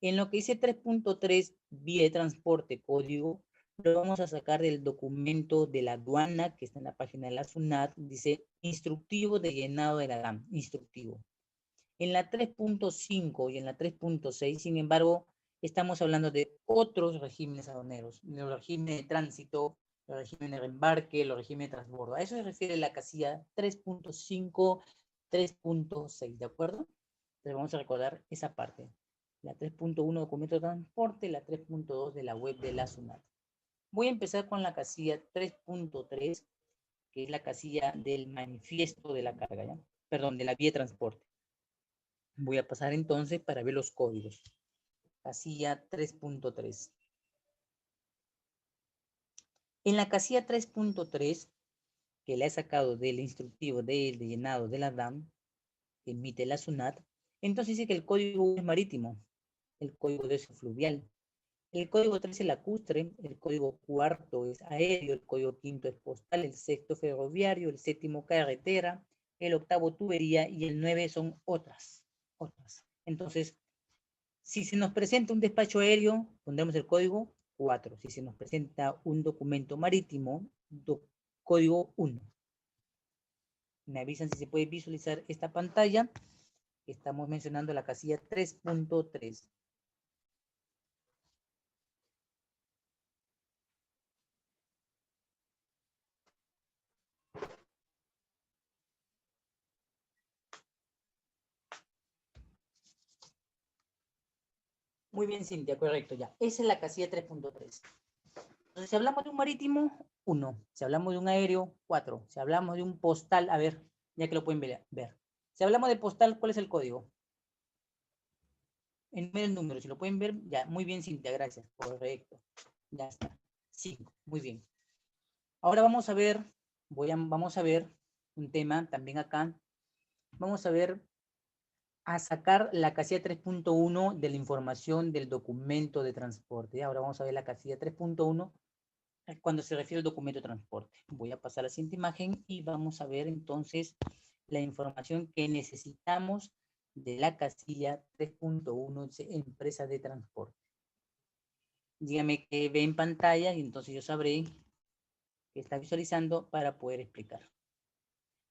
En lo que dice 3.3 vía de transporte código, lo vamos a sacar del documento de la aduana que está en la página de la SUNAT, dice instructivo de llenado de la DAM, instructivo. En la 3.5 y en la 3.6, sin embargo, estamos hablando de otros regímenes aduaneros, los regímenes de tránsito, los regímenes de embarque, los regímenes de transbordo. A eso se refiere la casilla 3.5, 3.6, ¿de acuerdo? Entonces vamos a recordar esa parte. La 3.1 documento de transporte, la 3.2 de la web de la SUNAT. Voy a empezar con la casilla 3.3, que es la casilla del manifiesto de la carga, ¿ya? Perdón, de la vía de transporte. Voy a pasar entonces para ver los códigos. Casilla 3.3. En la casilla 3.3, que la he sacado del instructivo de llenado de la DAM, que emite la SUNAT, entonces dice que el código es marítimo, el código 2 es fluvial, el código 3 es lacustre, el código 4 es aéreo, el código 5 es postal, el 6 ferroviario, el 7 carretera, el 8 tubería y el 9 son otras. Entonces, si se nos presenta un despacho aéreo, pondremos el código 4. Si se nos presenta un documento marítimo, código 1. Me avisan si se puede visualizar esta pantalla. Estamos mencionando la casilla 3.3. Muy bien, Cintia, correcto, ya. Esa es la casilla 3.3. Entonces, si hablamos de un marítimo, 1. Si hablamos de un aéreo, 4. Si hablamos de un postal, a ver, ya que lo pueden ver. Si hablamos de postal, ¿cuál es el código? En el número, si lo pueden ver, ya, muy bien, Cintia, gracias. Correcto. Ya está. 5, muy bien. Ahora vamos a ver, vamos a ver un tema también acá. Vamos a sacar la casilla 3.1 de la información del documento de transporte. Ahora vamos a ver la casilla 3.1 cuando se refiere al documento de transporte. Voy a pasar a la siguiente imagen y vamos a ver entonces la información que necesitamos de la casilla 3.1 de empresa de transporte. Dígame que ve en pantalla y entonces yo sabré que está visualizando para poder explicar.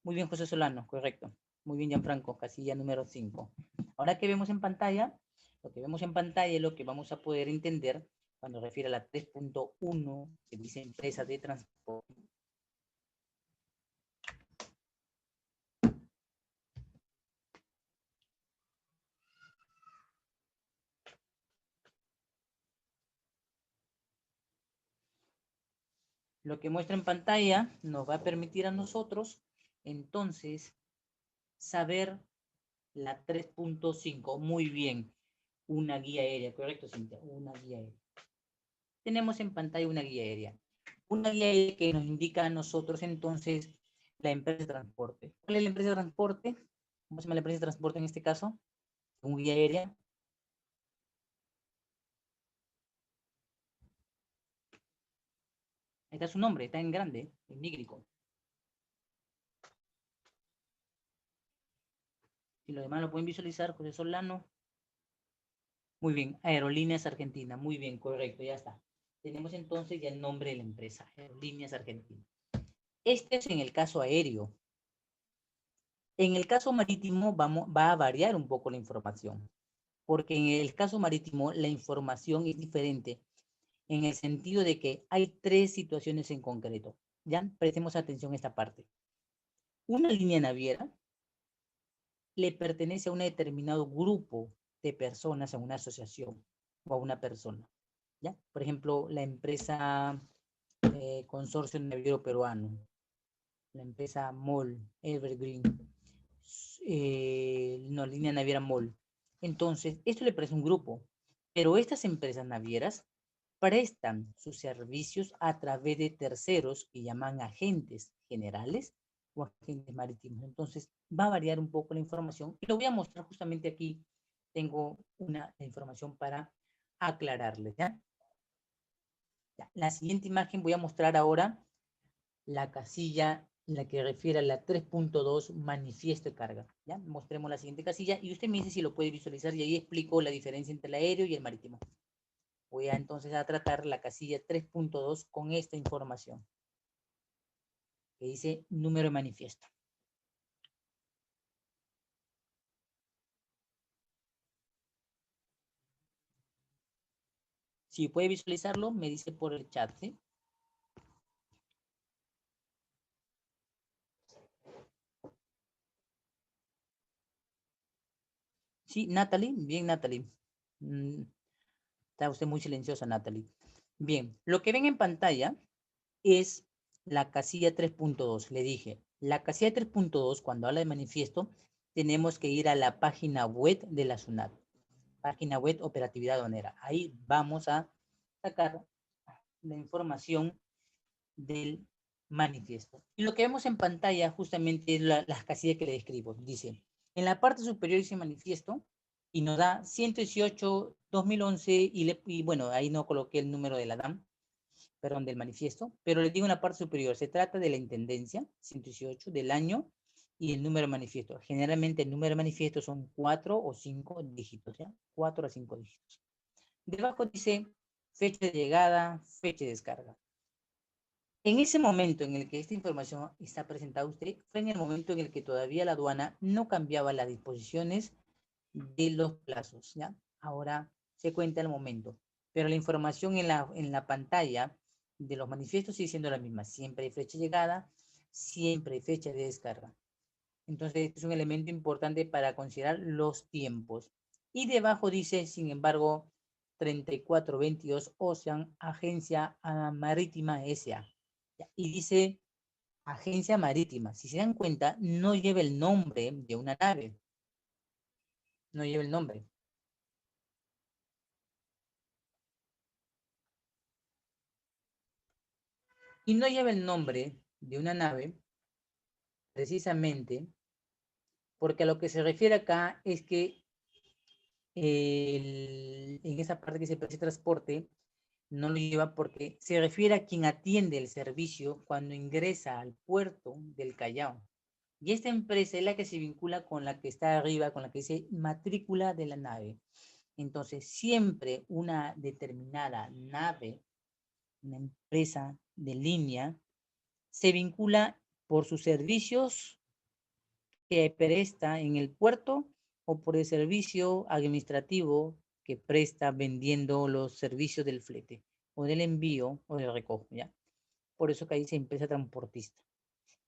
Muy bien, José Solano, correcto. Muy bien, Gianfranco, casilla número 5. Ahora que vemos en pantalla, lo que vemos en pantalla es lo que vamos a poder entender cuando refiere a la 3.1, que dice empresa de transporte. Lo que muestra en pantalla nos va a permitir a nosotros, entonces, saber la 3.5. Muy bien. Una guía aérea, correcto, Cintia, una guía aérea. Tenemos en pantalla una guía aérea. Una guía aérea que nos indica a nosotros, entonces, la empresa de transporte. ¿Cuál es la empresa de transporte? ¿Cómo se llama la empresa de transporte en este caso? Una guía aérea. Ahí está su nombre, está en grande, en nígrico. Y lo demás lo pueden visualizar, José Solano. Muy bien, Aerolíneas Argentina. Muy bien, correcto, ya está. Tenemos entonces ya el nombre de la empresa, Aerolíneas Argentina. Este es en el caso aéreo. En el caso marítimo va a variar un poco la información, porque en el caso marítimo la información es diferente en el sentido de que hay tres situaciones en concreto. Ya prestemos atención a esta parte. Una línea naviera le pertenece a un determinado grupo de personas, a una asociación o a una persona. ¿Ya? Por ejemplo, la empresa Consorcio Naviero Peruano, la empresa MOL, Evergreen, no, línea naviera MOL. Entonces, esto le parece un grupo, pero estas empresas navieras prestan sus servicios a través de terceros que llaman agentes generales o agentes marítimos. Entonces, va a variar un poco la información y lo voy a mostrar justamente aquí. Tengo una información para aclararles, ¿ya? La siguiente imagen voy a mostrar ahora la casilla en la que refiere a la 3.2 manifiesto de carga. ¿Ya? Mostremos la siguiente casilla y usted me dice si lo puede visualizar y ahí explico la diferencia entre el aéreo y el marítimo. Voy a entonces a tratar la casilla 3.2 con esta información que dice número de manifiesto. Si puede visualizarlo, me dice por el chat, ¿sí? Sí, Natalie, bien Natalie. Está usted muy silenciosa, Natalie. Bien, lo que ven en pantalla es la casilla 3.2. Le dije, la casilla 3.2, cuando habla de manifiesto, tenemos que ir a la página web de la SUNAT. Página web Operatividad Aduanera. Ahí vamos a sacar la información del manifiesto. Y lo que vemos en pantalla justamente es las casillas que le describo. Dice, en la parte superior dice manifiesto y nos da 118, 2011 y bueno, ahí no coloqué el número de la DAM, perdón, del manifiesto, pero les digo en la parte superior, se trata de la intendencia, 118, del año y el número de manifiesto. Generalmente el número de manifiesto son 4 o 5 dígitos, ¿ya? 4 a 5 dígitos. Debajo dice fecha de llegada, fecha de descarga. En ese momento en el que esta información está presentada a usted, fue en el momento en el que todavía la aduana no cambiaba las disposiciones de los plazos, ¿ya? Ahora se cuenta el momento, pero la información en la pantalla de los manifiestos sigue siendo la misma. Siempre hay fecha de llegada, siempre hay fecha de descarga. Entonces, este es un elemento importante para considerar los tiempos. Y debajo dice, sin embargo, 3422 Ocean, Agencia Marítima S.A. Y dice Agencia Marítima. Si se dan cuenta, no lleva el nombre de una nave. No lleva el nombre. Y no lleva el nombre de una nave precisamente porque a lo que se refiere acá es que en esa parte que se precio transporte no lo lleva porque se refiere a quien atiende el servicio cuando ingresa al puerto del Callao. Y esta empresa es la que se vincula con la que está arriba, con la que dice matrícula de la nave. Entonces, siempre una determinada nave, una empresa de línea, se vincula por sus servicios que presta en el puerto o por el servicio administrativo que presta vendiendo los servicios del flete o del envío o del recojo, ¿ya? Por eso que ahí dice empresa transportista.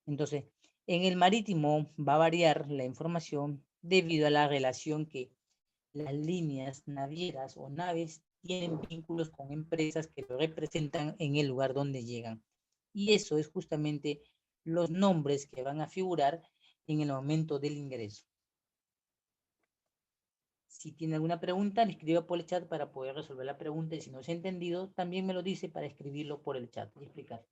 Entonces, en el marítimo va a variar la información debido a la relación que las líneas navieras o naves tienen vínculos con empresas que lo representan en el lugar donde llegan. Y eso es justamente los nombres que van a figurar en el momento del ingreso. Si tiene alguna pregunta, le escribo por el chat para poder resolver la pregunta. Y si no se ha entendido, también me lo dice para escribirlo por el chat y explicar.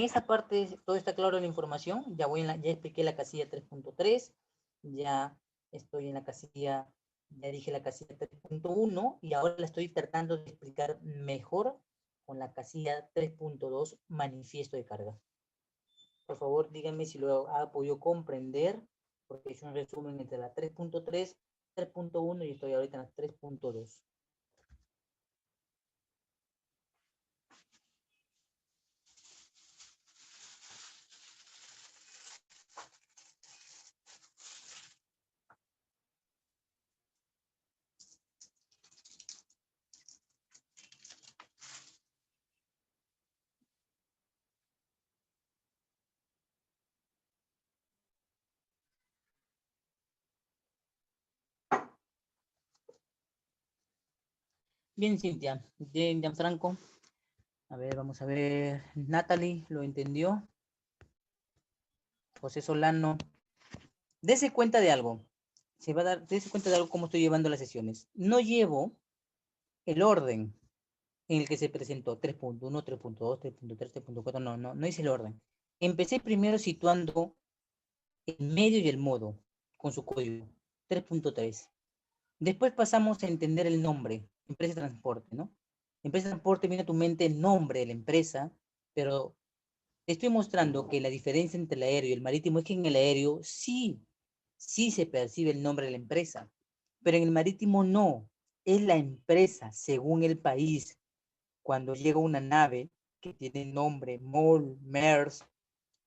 En esta parte todo está claro en la información. Ya expliqué la casilla 3.3. Ya estoy en la casilla, ya dije la casilla 3.1 y ahora la estoy tratando de explicar mejor con la casilla 3.2, manifiesto de carga. Por favor, díganme si lo ha podido comprender, porque es un resumen entre la 3.3, 3.1 y estoy ahorita en la 3.2. Bien, Cintia. Bien, Gianfranco. A ver, vamos a ver. Natalie, ¿lo entendió? José Solano. Dese cuenta de algo. Dese cuenta de algo cómo estoy llevando las sesiones. No llevo el orden en el que se presentó 3.1, 3.2, 3.3, 3.4. No hice el orden. Empecé primero situando el medio y el modo con su código 3.3. Después pasamos a entender el nombre, empresa de transporte, ¿no? Empresa de transporte viene a tu mente el nombre de la empresa, pero te estoy mostrando que la diferencia entre el aéreo y el marítimo es que en el aéreo sí se percibe el nombre de la empresa, pero en el marítimo no. Es la empresa según el país. Cuando llega una nave que tiene nombre, MOL, MERS,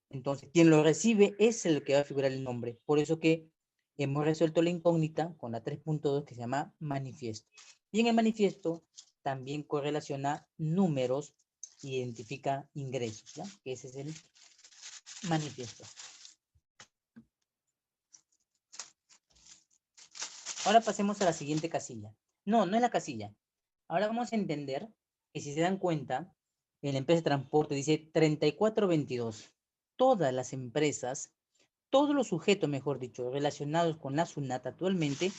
entonces quien lo recibe es el que va a figurar el nombre. Por eso que hemos resuelto la incógnita con la 3.2 que se llama manifiesto. Y en el manifiesto también correlaciona números y identifica ingresos, ¿ya? Que ese es el manifiesto. Ahora pasemos a la siguiente casilla. No es la casilla. Ahora vamos a entender que si se dan cuenta, en la empresa de transporte dice 3422. Todas las empresas, todos los sujetos, mejor dicho, relacionados con la SUNAT actualmente,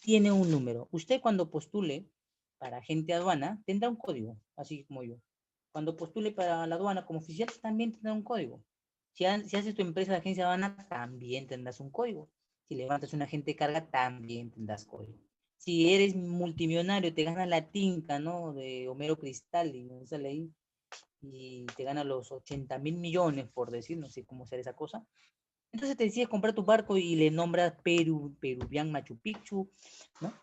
tienen un número. Usted cuando postule para agente aduana, tendrá un código, así como yo. Cuando postule para la aduana como oficial, también tendrá un código. Si haces tu empresa de agencia aduana, también tendrás un código. Si levantas un agente de carga, también tendrás código. Si eres multimillonario, te ganas la tinta, ¿no? De Homero Cristal, y sale ahí, y te gana los 80.000 millones, por decir, no sé cómo será esa cosa. Entonces te decides comprar tu barco y le nombras Peruvian Machu Picchu, ¿no?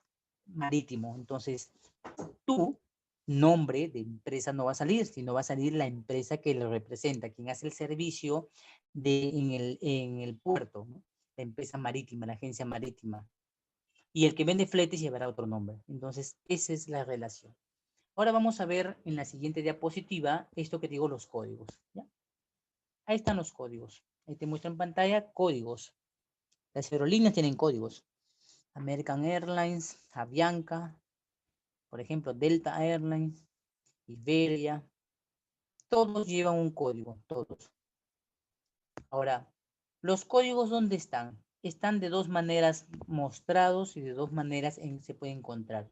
Marítimo. Entonces, tu nombre de empresa no va a salir, sino va a salir la empresa que lo representa, quien hace el servicio en el puerto, ¿no? La empresa marítima, la agencia marítima. Y el que vende fletes llevará otro nombre. Entonces, esa es la relación. Ahora vamos a ver en la siguiente diapositiva esto que digo, los códigos, ¿ya? Ahí están los códigos. Ahí te muestra en pantalla códigos. Las aerolíneas tienen códigos. American Airlines, Avianca, por ejemplo, Delta Airlines, Iberia. Todos llevan un código, todos. Ahora, ¿los códigos dónde están? Están de dos maneras mostrados y de dos maneras se puede encontrar.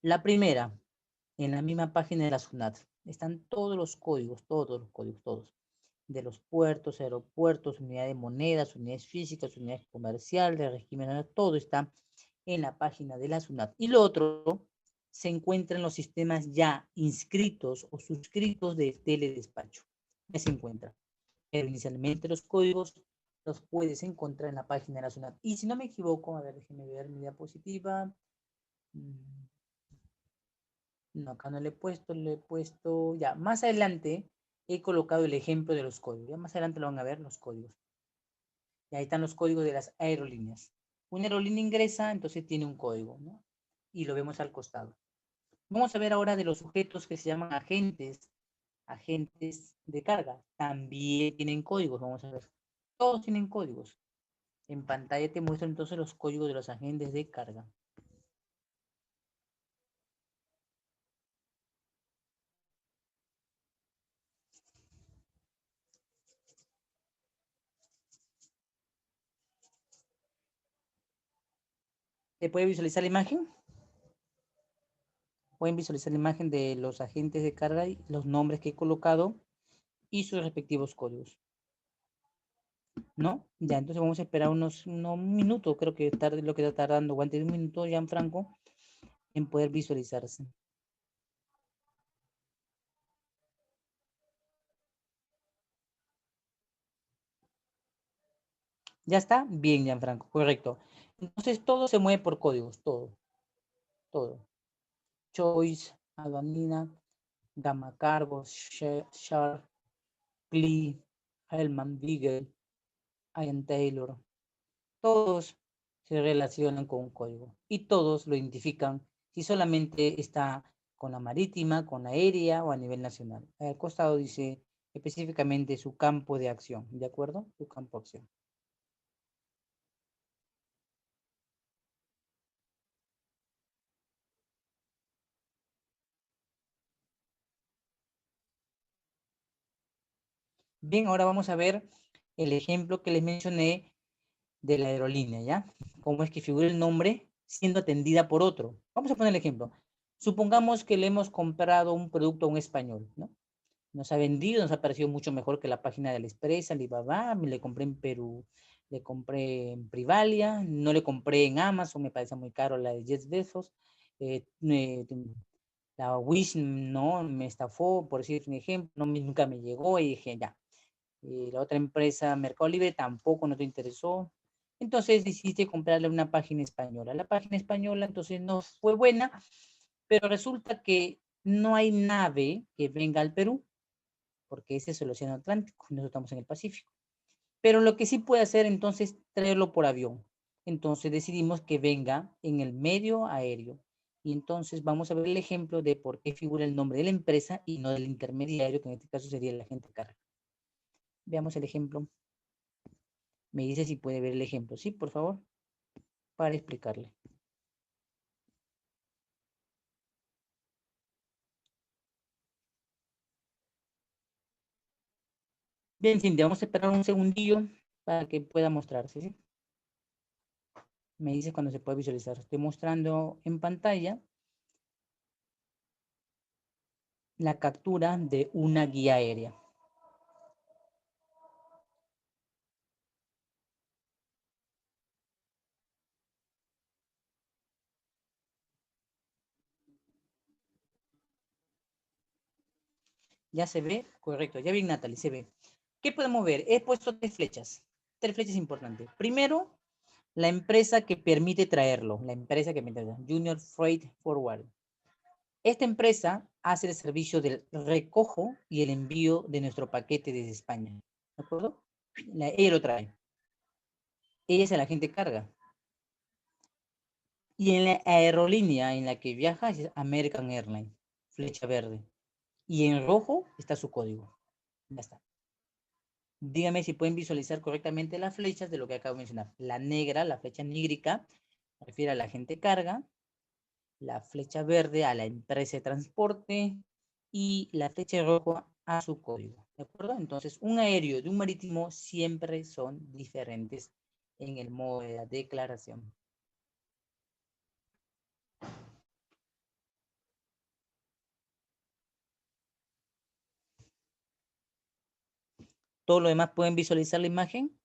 La primera, en la misma página de la SUNAT, están todos los códigos, todos. De los puertos, aeropuertos, unidades de monedas, unidades físicas, unidades comerciales, régimen, todo está en la página de la SUNAT. Y lo otro se encuentra en los sistemas ya inscritos o suscritos de teledespacho. Ahí se encuentra. Pero inicialmente los códigos los puedes encontrar en la página de la SUNAT. Y si no me equivoco, a ver, déjenme ver mi diapositiva. No, acá no le he puesto, ya, más adelante he colocado el ejemplo de los códigos. Ya más adelante lo van a ver los códigos. Y ahí están los códigos de las aerolíneas. Una aerolínea ingresa, entonces tiene un código, ¿no? Y lo vemos al costado. Vamos a ver ahora de los sujetos que se llaman agentes de carga. También tienen códigos, vamos a ver. Todos tienen códigos. En pantalla te muestro entonces los códigos de los agentes de carga. ¿Se puede visualizar la imagen? Pueden visualizar la imagen de los agentes de carga y los nombres que he colocado y sus respectivos códigos. ¿No? Ya, entonces vamos a esperar unos minutos, creo que tarde lo que está tardando, o antes de un minuto, Gianfranco, en poder visualizarse. ¿Ya está? Bien, Gianfranco, correcto. Entonces todo se mueve por códigos, todo, todo. Choice, aduanina, gamma cargo, char, CLI, Hellman, Beagle, Ian Taylor, todos se relacionan con un código y todos lo identifican si solamente está con la marítima, con la aérea o a nivel nacional. Al costado dice específicamente su campo de acción, ¿de acuerdo? Su campo de acción. Bien, ahora vamos a ver el ejemplo que les mencioné de la aerolínea, ¿ya? Cómo es que figura el nombre siendo atendida por otro. Vamos a poner el ejemplo. Supongamos que le hemos comprado un producto a un español, ¿no? Nos ha vendido, nos ha parecido mucho mejor que la página de la Express, Alibaba, me le compré en Perú, le compré en Privalia, no le compré en Amazon, me parece muy caro la de 10 Bezos, la Wish no, me estafó, por decir un ejemplo, no, nunca me llegó y dije ya. La otra empresa, Mercado Libre, tampoco no te interesó. Entonces decidiste comprarle una página española. La página española entonces no fue buena, pero resulta que no hay nave que venga al Perú porque ese es el Océano Atlántico, nosotros estamos en el Pacífico. Pero lo que sí puede hacer entonces traerlo por avión. Entonces decidimos que venga en el medio aéreo. Y entonces vamos a ver el ejemplo de por qué figura el nombre de la empresa y no del intermediario, que en este caso sería el agente de carga. Veamos el ejemplo. Me dice si puede ver el ejemplo, ¿sí? Por favor, para explicarle. Bien, Cintia, vamos a esperar un segundillo para que pueda mostrarse, ¿sí? Me dice cuando se puede visualizar. Estoy mostrando en pantalla la captura de una guía aérea. ¿Ya se ve? Correcto, ya vi Natalie, se ve. ¿Qué podemos ver? He puesto tres flechas. Tres flechas importantes. Primero, la empresa que permite traerlo. La empresa que permite traerlo. Junior Freight Forward. Esta empresa hace el servicio del recojo y el envío de nuestro paquete desde España. ¿De acuerdo? Ella lo trae. Ella es el agente de carga. Y en la aerolínea en la que viaja es American Airlines. Flecha verde. Y en rojo está su código. Ya está. Dígame si pueden visualizar correctamente las flechas de lo que acabo de mencionar. La negra, la flecha nígrica, refiere a la agente carga, la flecha verde a la empresa de transporte y la flecha roja a su código. ¿De acuerdo? Entonces, un aéreo y un marítimo siempre son diferentes en el modo de la declaración. Todo lo demás pueden visualizar la imagen.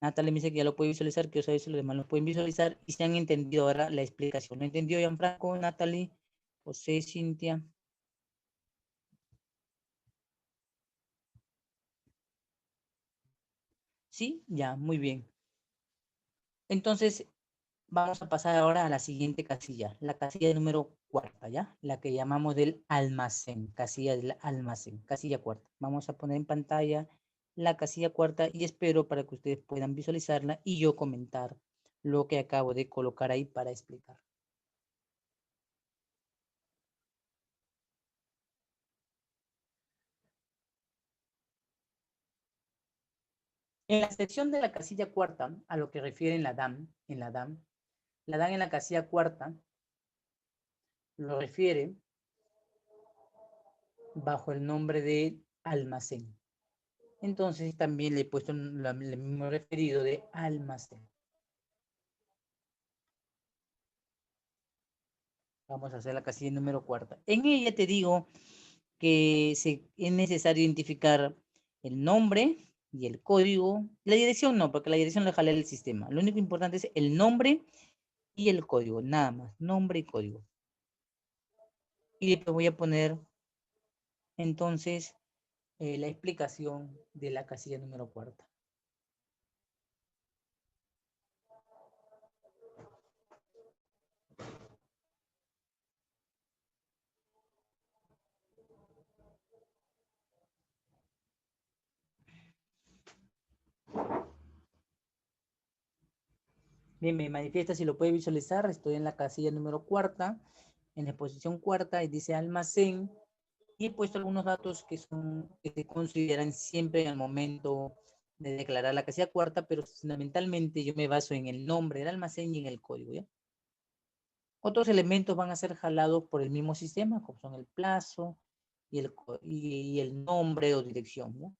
Natalie me dice que ya lo puede visualizar, que saber si los demás lo pueden visualizar y se han entendido ahora la explicación. ¿Lo entendió Gianfranco, Natalie, José, Cintia? Sí, ya, muy bien. Entonces, vamos a pasar ahora a la siguiente casilla, la casilla número cuarta, ¿ya? La que llamamos del almacén, casilla del almacén, casilla cuarta. Vamos a poner en pantalla la casilla cuarta y espero para que ustedes puedan visualizarla y yo comentar lo que acabo de colocar ahí para explicar. En la sección de la casilla cuarta, a lo que refiere en la DAM, la DAM en la casilla cuarta lo refiere bajo el nombre de almacén. Entonces también le he puesto el mismo referido de almacén. Vamos a hacer la casilla número cuarta. En ella te digo que es necesario identificar el nombre y el código. La dirección no, porque la dirección la jala el sistema. Lo único importante es el nombre y el código, nada más, nombre y código. Y después voy a poner entonces la explicación de la casilla número 4. Bien, me manifiesta si lo puede visualizar. Estoy en la casilla número 4, en la exposición 4, y dice almacén. Y he puesto algunos datos que se consideran siempre en el momento de declarar la casilla 4, pero fundamentalmente yo me baso en el nombre del almacén y en el código, ¿ya? Otros elementos van a ser jalados por el mismo sistema, como son el plazo y el nombre o dirección, ¿no?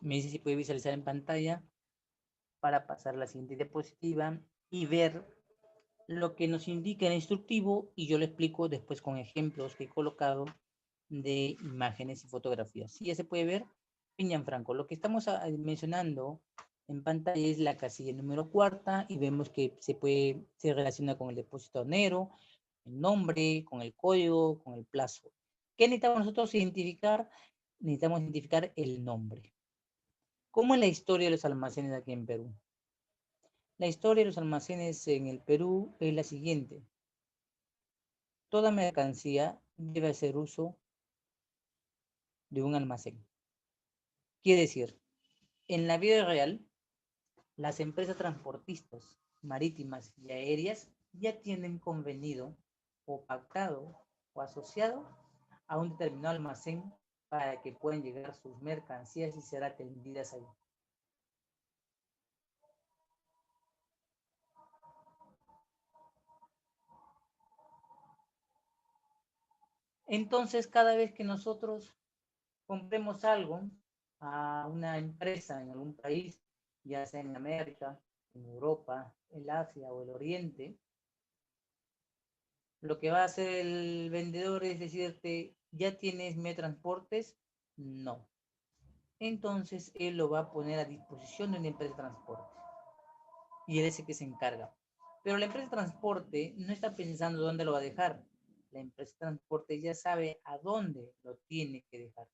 Me dice si puede visualizar en pantalla para pasar a la siguiente diapositiva y ver lo que nos indica el instructivo, y yo lo explico después con ejemplos que he colocado de imágenes y fotografías. Sí, ya se puede ver, Franco. Lo que estamos mencionando en pantalla es la casilla número 4 y vemos que se relaciona con el depósito aduanero, el nombre, con el código, con el plazo. ¿Qué necesitamos nosotros identificar? Necesitamos identificar el nombre. ¿Cómo es la historia de los almacenes aquí en Perú? La historia de los almacenes en el Perú es la siguiente. Toda mercancía debe hacer uso de un almacén. Quiere decir, en la vida real, las empresas transportistas marítimas y aéreas ya tienen convenido o pactado o asociado a un determinado almacén para que puedan llegar sus mercancías y ser atendidas ahí. Entonces, cada vez que nosotros compremos algo a una empresa en algún país, ya sea en América, en Europa, el Asia o el Oriente, lo que va a hacer el vendedor es decirte, ¿ya tienes medio de transportes? No. Entonces él lo va a poner a disposición de una empresa de transporte y él es el que se encarga. Pero la empresa de transporte no está pensando dónde lo va a dejar. La empresa de transporte ya sabe a dónde lo tiene que dejar.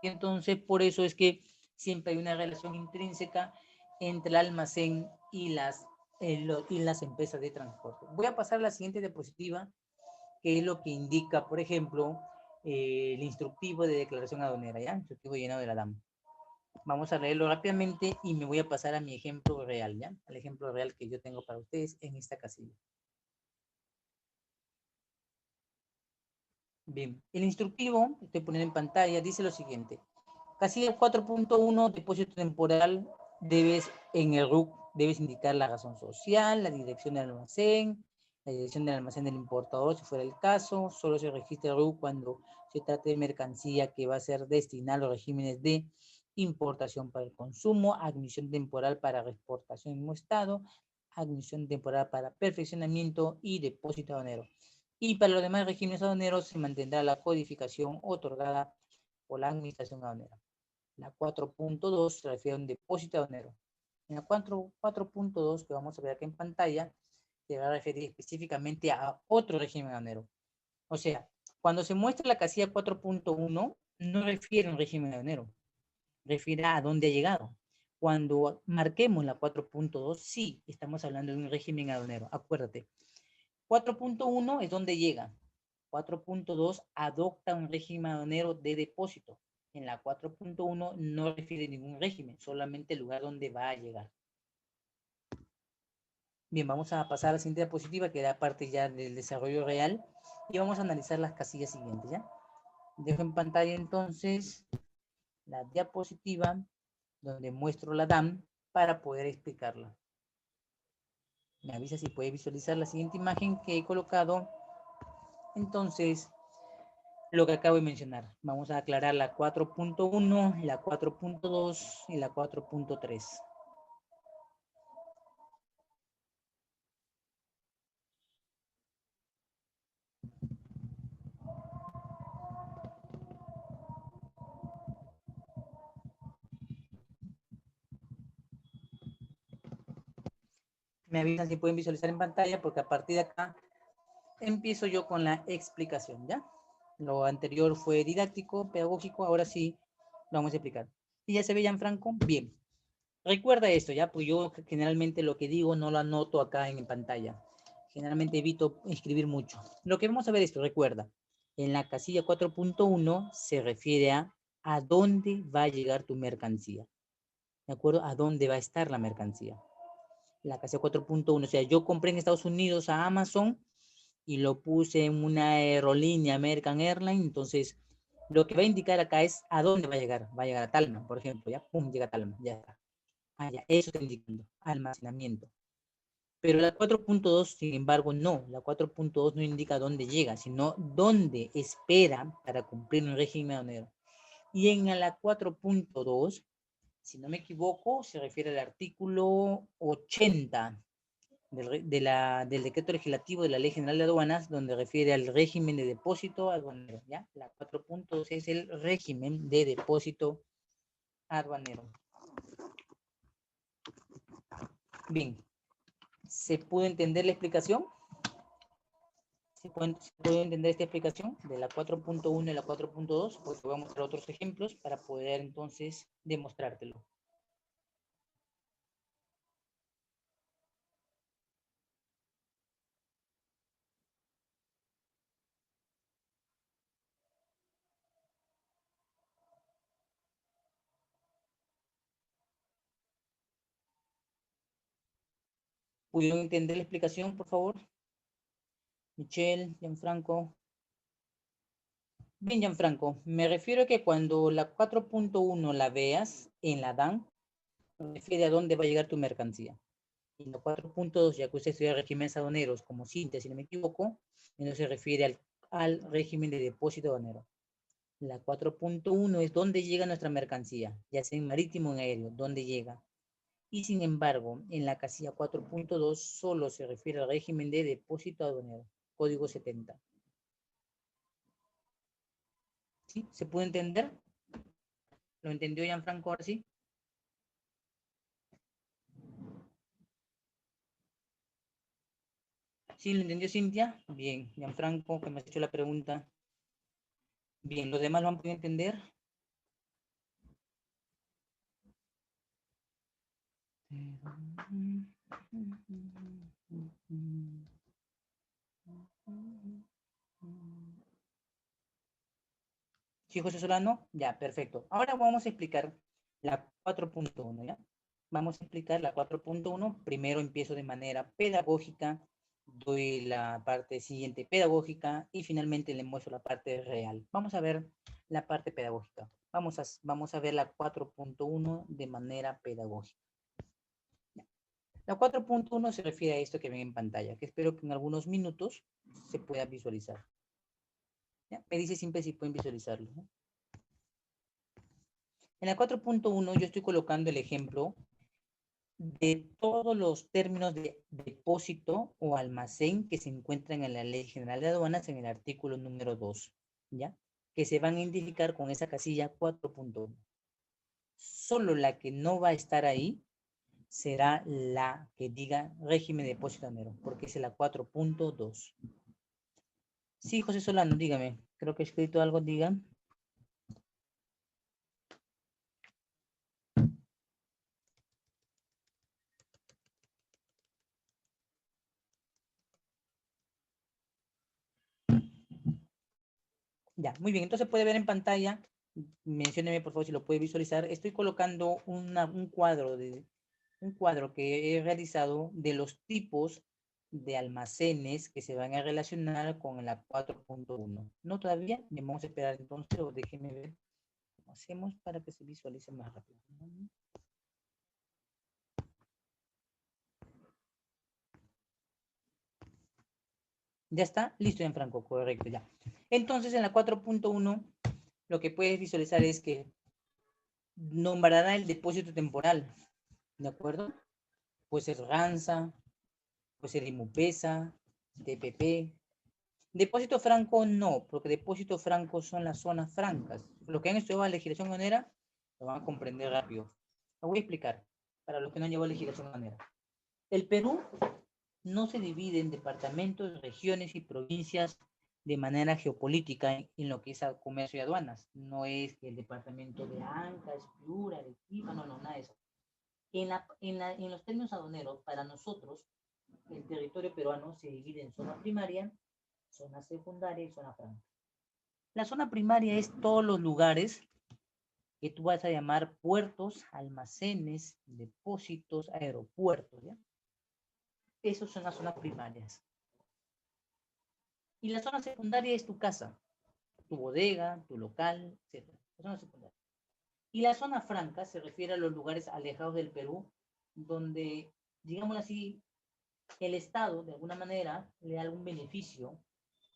Y entonces por eso es que siempre hay una relación intrínseca entre el almacén y las empresas de transporte. Voy a pasar a la siguiente diapositiva, que es lo que indica, por ejemplo, el instructivo de declaración aduanera, ¿ya? Instructivo llenado de la DAM. Vamos a leerlo rápidamente y me voy a pasar a mi ejemplo real, ¿ya? Al ejemplo real que yo tengo para ustedes en esta casilla. Bien, el instructivo, estoy poniendo en pantalla, dice lo siguiente. Casilla 4.1, depósito temporal, en el RUC debes indicar la razón social, la dirección del almacén, la dirección del almacén del importador, si fuera el caso. Solo se registra el RUC cuando se trate de mercancía que va a ser destinada a los regímenes de importación para el consumo, admisión temporal para reexportación en un estado, admisión temporal para perfeccionamiento y depósito aduanero. Y para los demás regímenes aduaneros se mantendrá la codificación otorgada por la administración aduanera. La 4.2 se refiere a un depósito aduanero. En la 4.2 que vamos a ver aquí en pantalla, se va a referir específicamente a otro régimen aduanero. O sea, cuando se muestra la casilla 4.1, no refiere a un régimen aduanero, refiere a dónde ha llegado. Cuando marquemos la 4.2, sí, estamos hablando de un régimen aduanero. Acuérdate, 4.1 es donde llega. 4.2 adopta un régimen aduanero de depósito. En la 4.1 no refiere ningún régimen, solamente el lugar donde va a llegar. Bien, vamos a pasar a la siguiente diapositiva, que da parte ya del desarrollo real, y vamos a analizar las casillas siguientes, ¿ya? Dejo en pantalla entonces la diapositiva donde muestro la DAM para poder explicarla. Me avisa si puede visualizar la siguiente imagen que he colocado. Entonces, lo que acabo de mencionar. Vamos a aclarar la 4.1, la 4.2 y la 4.3. Me avisan si pueden visualizar en pantalla porque a partir de acá empiezo yo con la explicación, ¿ya? Lo anterior fue didáctico, pedagógico, ahora sí lo vamos a explicar. ¿Y ya se ve, Gianfranco? Bien. Recuerda esto, ¿ya? Pues yo generalmente lo que digo no lo anoto acá en pantalla. Generalmente evito escribir mucho. Lo que vamos a ver es esto, recuerda. En la casilla 4.1 se refiere a dónde va a llegar tu mercancía. ¿De acuerdo? A dónde va a estar la mercancía. La casilla 4.1, o sea, yo compré en Estados Unidos a Amazon y lo puse en una aerolínea, American Airlines, entonces lo que va a indicar acá es a dónde va a llegar. Va a llegar a Talma, por ejemplo, ya, pum, llega a Talma, ya está. Ah, ya, eso está indicando, almacenamiento. Pero la 4.2, sin embargo, no. La 4.2 no indica dónde llega, sino dónde espera para cumplir un régimen aduanero. Y en la 4.2, si no me equivoco, se refiere al artículo 80 del decreto legislativo de la Ley General de Aduanas, donde refiere al régimen de depósito aduanero. ¿Ya? La 4.2 es el régimen de depósito aduanero. Bien, ¿se pudo entender la explicación? ¿Se puede entender esta explicación de la 4.1 y la 4.2? Porque voy a mostrar otros ejemplos para poder entonces demostrártelo. ¿Pudieron entender la explicación, por favor? Michelle, Gianfranco. Bien, Gianfranco, me refiero a que cuando la 4.1 la veas en la DAN, refiere a dónde va a llegar tu mercancía. Y la 4.2, ya que usted estudia regímenes aduaneros como CINTE, si no me equivoco, entonces se refiere al régimen de depósito aduanero. La 4.1 es dónde llega nuestra mercancía, ya sea en marítimo o en aéreo, dónde llega. Y sin embargo, en la casilla 4.2 solo se refiere al régimen de depósito aduanero, código 70. ¿Sí? ¿Se puede entender? ¿Lo entendió Gianfranco ahora sí? ¿Sí lo entendió Cintia? Bien, Gianfranco, que me has hecho la pregunta. Bien, ¿los demás lo han podido entender? ¿Sí, José Solano? Ya, perfecto. Ahora vamos a explicar la 4.1, ¿ya? Vamos a explicar la 4.1. Primero empiezo de manera pedagógica, doy la parte siguiente pedagógica y finalmente le muestro la parte real. Vamos a ver la parte pedagógica. Vamos a ver la 4.1 de manera pedagógica. La 4.1 se refiere a esto que ven en pantalla, que espero que en algunos minutos se pueda visualizar. ¿Ya? Me dice siempre si pueden visualizarlo, ¿no? En la 4.1 yo estoy colocando el ejemplo de todos los términos de depósito o almacén que se encuentran en la Ley General de Aduanas en el artículo número 2, ¿ya? Que se van a identificar con esa casilla 4.1. Solo la que no va a estar ahí será la que diga régimen de depósito aduanero, porque es la 4.2. Sí, José Solano, dígame. Creo que he escrito algo, digan. Ya, muy bien. Entonces puede ver en pantalla, mencióneme por favor si lo puede visualizar. Estoy colocando un cuadro que he realizado de los tipos de almacenes que se van a relacionar con la 4.1. No todavía, vamos a esperar entonces, o déjenme ver cómo hacemos para que se visualice más rápido. Ya está, listo en franco, correcto, ya. Entonces, en la 4.1, lo que puedes visualizar es que nombrará el depósito temporal, ¿de acuerdo? Puede ser Ranza, puede ser Imupesa, DPP. Depósito franco no, porque depósito franco son las zonas francas. Los que han estudiado la legislación aduanera lo van a comprender rápido. Lo voy a explicar para los que no han llevado legislación aduanera. El Perú no se divide en departamentos, regiones y provincias de manera geopolítica en lo que es comercio y aduanas. No es que el departamento de Ancash, Piura, Arequipa, no, nada de eso. En los términos aduaneros, para nosotros, el territorio peruano se divide en zona primaria, zona secundaria y zona franca. La zona primaria es todos los lugares que tú vas a llamar puertos, almacenes, depósitos, aeropuertos, ¿ya? Esos son las zonas primarias. Y la zona secundaria es tu casa, tu bodega, tu local, etc. La zona secundaria. Y la zona franca se refiere a los lugares alejados del Perú, donde, digamos así, el Estado, de alguna manera, le da algún beneficio,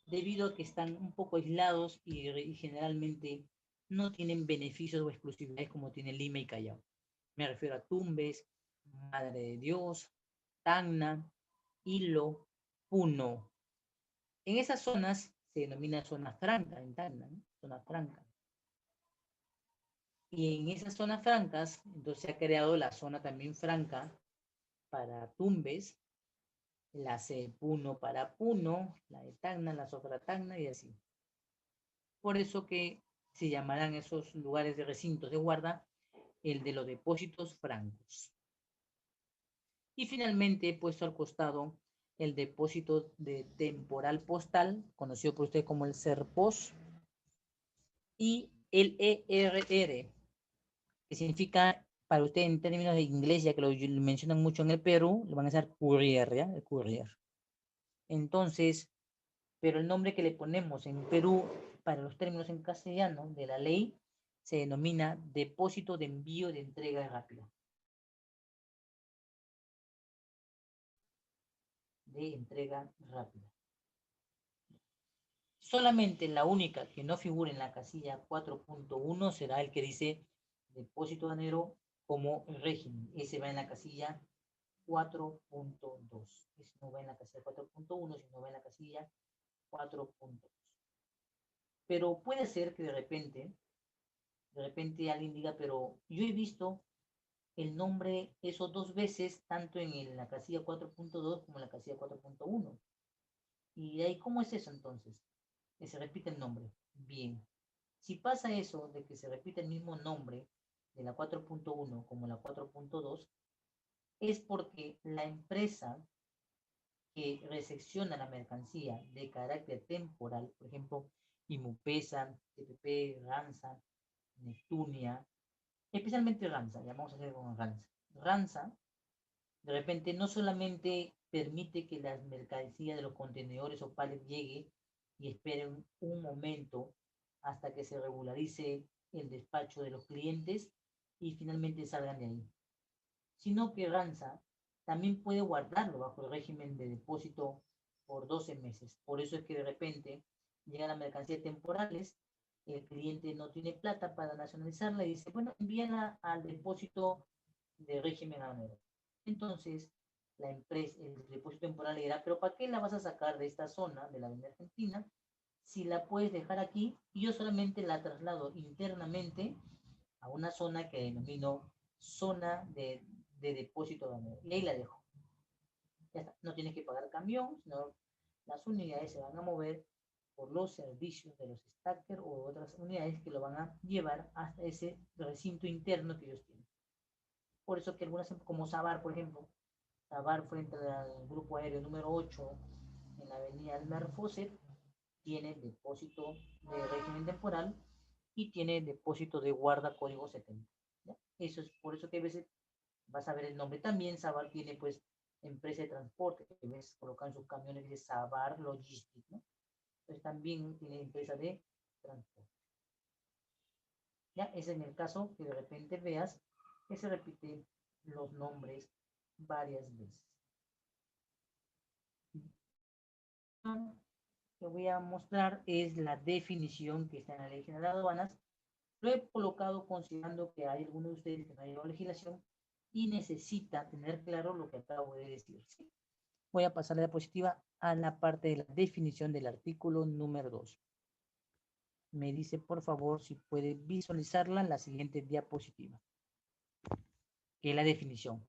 debido a que están un poco aislados y generalmente no tienen beneficios o exclusividades como tienen Lima y Callao. Me refiero a Tumbes, Madre de Dios, Tacna, Hilo, Puno. En esas zonas se denomina zona franca, en Tacna, ¿no? Zona franca. Y en esas zonas francas, entonces se ha creado la zona también franca para Tumbes, la de Puno para Puno, la de Tacna, la Sofra Tacna y así. Por eso que se llamarán esos lugares de recintos de guarda el de los depósitos francos. Y finalmente he puesto al costado el depósito de temporal postal, conocido por usted como el CERPOS, y el ERR, que significa para usted en términos de inglés, ya que lo mencionan mucho en el Perú, lo van a hacer courier, ¿ya? El courier. Entonces, pero el nombre que le ponemos en Perú para los términos en castellano de la ley se denomina depósito de envío de entrega rápida. De entrega rápida. Solamente la única que no figura en la casilla 4.1 será el que dice depósito aduanero como régimen. Ese va en la casilla 4.2. Ese no va en la casilla 4.1, sino va en la casilla 4.2. Pero puede ser que de repente alguien diga, pero yo he visto el nombre eso dos veces, tanto en la casilla 4.2 como en la casilla 4.1. Y de ahí, ¿cómo es eso entonces? Que se repite el nombre. Bien. Si pasa eso de que se repite el mismo nombre de la 4.1 como la 4.2, es porque la empresa que recepciona la mercancía de carácter temporal, por ejemplo, Imupesa, TPP, Ranza, Neptunia, especialmente Ranza, ya vamos a hacer con Ranza. Ranza, de repente, no solamente permite que las mercancías de los contenedores o palets llegue y esperen un momento hasta que se regularice el despacho de los clientes y finalmente salgan de ahí, sino que Ranza también puede guardarlo bajo el régimen de depósito por 12 meses. Por eso es que de repente llegan las mercancías temporales, el cliente no tiene plata para nacionalizarla y dice, bueno, envíala al depósito de régimen aduanero. Entonces, la empresa, el depósito temporal le dirá, pero ¿para qué la vas a sacar de esta zona, de la Avenida Argentina, si la puedes dejar aquí y yo solamente la traslado internamente a una zona que denomino zona de depósito aduanero? Y ahí la dejo. Ya está. No tienes que pagar camión, sino las unidades se van a mover por los servicios de los stackers o otras unidades que lo van a llevar hasta ese recinto interno que ellos tienen. Por eso que algunas, como Sabar, por ejemplo, Sabar frente al grupo aéreo número 8 en la avenida Elmer Fosset, tiene depósito de régimen temporal y tiene depósito de guarda código 70. ¿Ya? Eso es por eso que a veces vas a ver el nombre. También Sabar tiene pues empresa de transporte, que ves colocan sus camiones de Sabar Logistics, ¿no? Entonces también tiene empresa de transporte. Ya, es en el caso que de repente veas que se repite los nombres varias veces. que voy a mostrar es la definición que está en la Ley General de Aduanas. Lo he colocado considerando que hay algunos de ustedes que no han llevado legislación y necesita tener claro lo que acabo de decir. ¿Sí? Voy a pasar la diapositiva a la parte de la definición del artículo número 2. Me dice, por favor, si puede visualizarla en la siguiente diapositiva, que es la definición.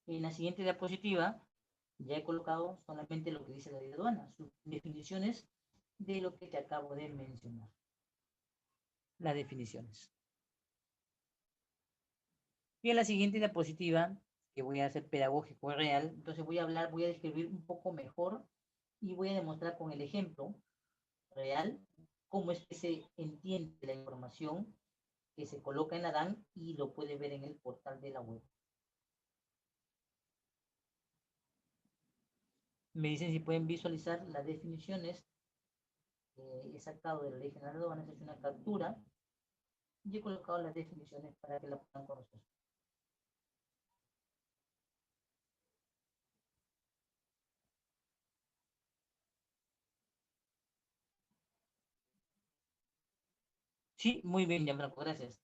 En la siguiente diapositiva ya he colocado solamente lo que dice la ley de aduanas, sus definiciones de lo que te acabo de mencionar. Las definiciones. Y en la siguiente diapositiva, que voy a hacer pedagógico real, entonces voy a describir un poco mejor y voy a demostrar con el ejemplo real cómo es que se entiende la información que se coloca en la DAN y lo puede ver en el portal de la web. Me dicen si pueden visualizar las definiciones. He sacado de la Ley General de Aduanas, he hecho una captura y he colocado las definiciones para que la puedan conocer. Sí, muy bien, Gianfranco, gracias.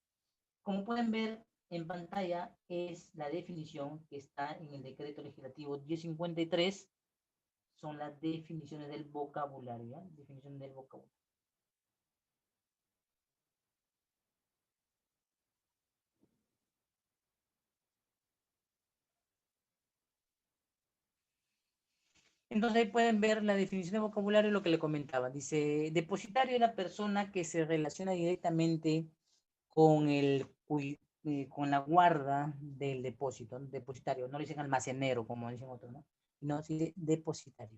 Como pueden ver en pantalla, es la definición que está en el decreto legislativo 1053. Son las definiciones del vocabulario, ¿ya? Definición del vocabulario. Entonces ahí pueden ver la definición de vocabulario, lo que le comentaba. Dice, depositario es la persona que se relaciona directamente con con la guarda del depósito, ¿no? Depositario, no le dicen almacenero, como dicen otros, ¿no? No, sí, depositario.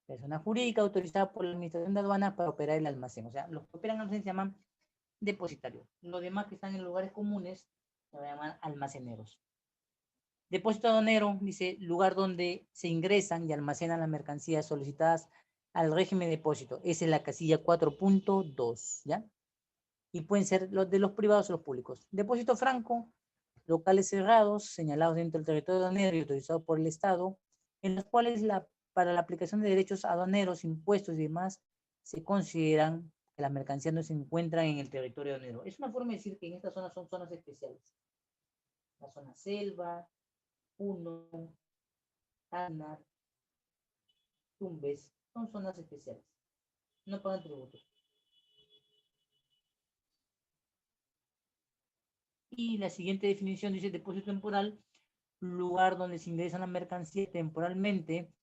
Persona jurídica autorizada por la Administración de Aduanas para operar el almacén. O sea, los que operan almacén se llaman depositarios. Los demás que están en lugares comunes se llaman almaceneros. Depósito aduanero, dice, lugar donde se ingresan y almacenan las mercancías solicitadas al régimen de depósito. Esa es la casilla 4.2, ¿ya? Y pueden ser los de los privados o los públicos. Depósito franco, locales cerrados, señalados dentro del territorio aduanero y autorizados por el Estado, en los cuales para la aplicación de derechos aduaneros, impuestos y demás, se consideran que las mercancías no se encuentran en el territorio aduanero. Es una forma de decir que en estas zonas son zonas especiales. La zona selva, Puno, Tacna, Tumbes, son zonas especiales. No pagan tributos. Y la siguiente definición dice depósito temporal, lugar donde se ingresa la mercancía temporalmente,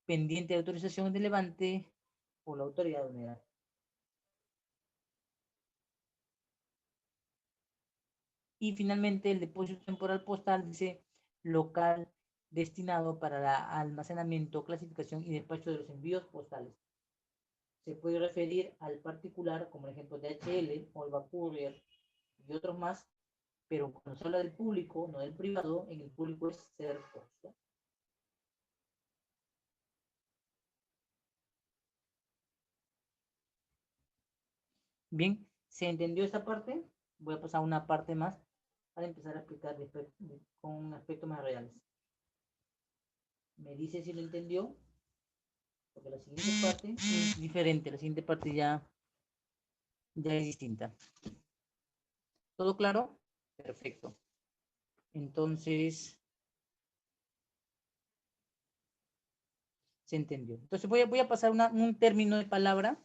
pendiente de autorización de levante por la autoridad aduanera. Y finalmente el depósito temporal postal dice local destinado para el almacenamiento, clasificación y despacho de los envíos postales. Se puede referir al particular, como el ejemplo de DHL, Olva Courier y otros más, pero cuando se habla del público, no del privado, en el público es Serpost. Bien, ¿se entendió esta parte? Voy a pasar a una parte más para empezar a explicar con aspectos más reales. Me dice si lo entendió, porque la siguiente parte es diferente, la siguiente parte ya es distinta. ¿Todo claro? Perfecto. Entonces, se entendió. Entonces voy a pasar un término de palabra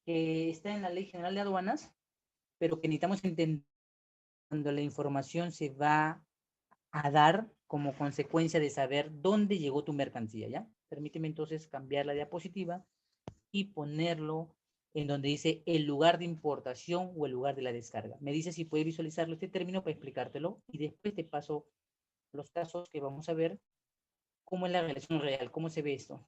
que está en la Ley General de Aduanas, pero que necesitamos entender cuando la información se va a dar como consecuencia de saber dónde llegó tu mercancía, ¿ya? Permíteme entonces cambiar la diapositiva y ponerlo en donde dice el lugar de importación o el lugar de la descarga. Me dice si puedes visualizarlo este término para explicártelo y después te paso los casos que vamos a ver cómo es la relación real, cómo se ve esto.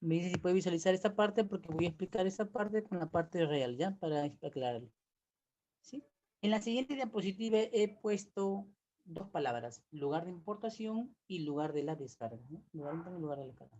Me dice si puede visualizar esta parte porque voy a explicar esta parte con la parte real, ¿ya? Para aclararlo. ¿Sí? En la siguiente diapositiva he puesto dos palabras, lugar de importación y lugar de la descarga, ¿no? Lugar de la descarga.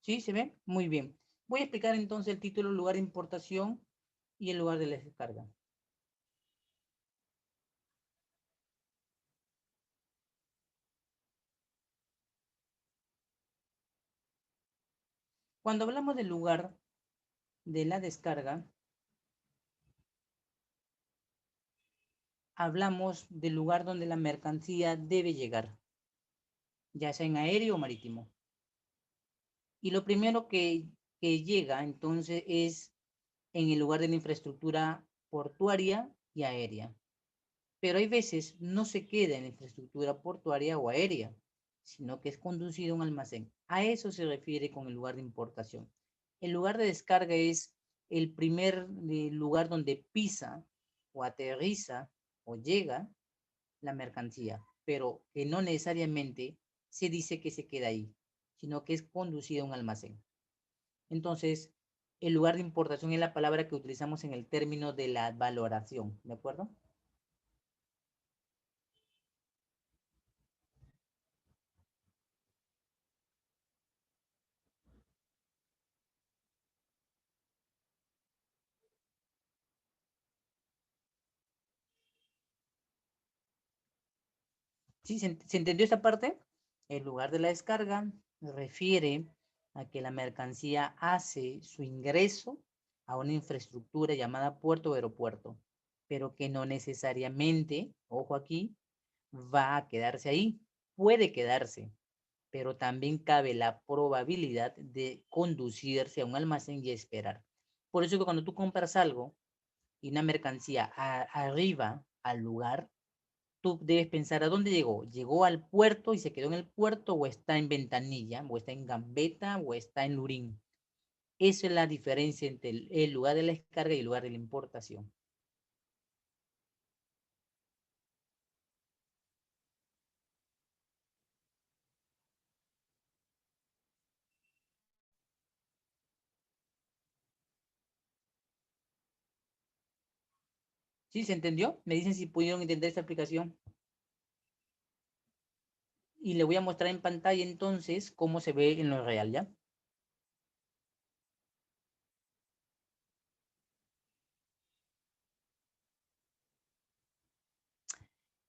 ¿Sí? ¿Se ve? Muy bien. Voy a explicar entonces el título, lugar de importación y el lugar de la descarga. Cuando hablamos del lugar de la descarga, hablamos del lugar donde la mercancía debe llegar, ya sea en aéreo o marítimo. Y lo primero que llega entonces es en el lugar de la infraestructura portuaria y aérea. Pero hay veces no se queda en la infraestructura portuaria o aérea, sino que es conducido a un almacén. A eso se refiere con el lugar de importación. El lugar de descarga es el primer lugar donde pisa o aterriza o llega la mercancía, pero que no necesariamente se dice que se queda ahí, sino que es conducido a un almacén. Entonces, el lugar de importación es la palabra que utilizamos en el término de la valoración, ¿de acuerdo? ¿Sí? ¿Se entendió esa parte? El lugar de la descarga refiere a que la mercancía hace su ingreso a una infraestructura llamada puerto o aeropuerto, pero que no necesariamente, ojo aquí, va a quedarse ahí. Puede quedarse, pero también cabe la probabilidad de conducirse a un almacén y esperar. Por eso que cuando tú compras algo y una mercancía arriba al lugar, tú debes pensar a dónde llegó. ¿Llegó al puerto y se quedó en el puerto o está en Ventanilla, o está en Gambetta, o está en Lurín? Esa es la diferencia entre el lugar de la descarga y el lugar de la importación. ¿Sí se entendió? Me dicen si pudieron entender esta aplicación. Y le voy a mostrar en pantalla entonces cómo se ve en lo real, ¿ya?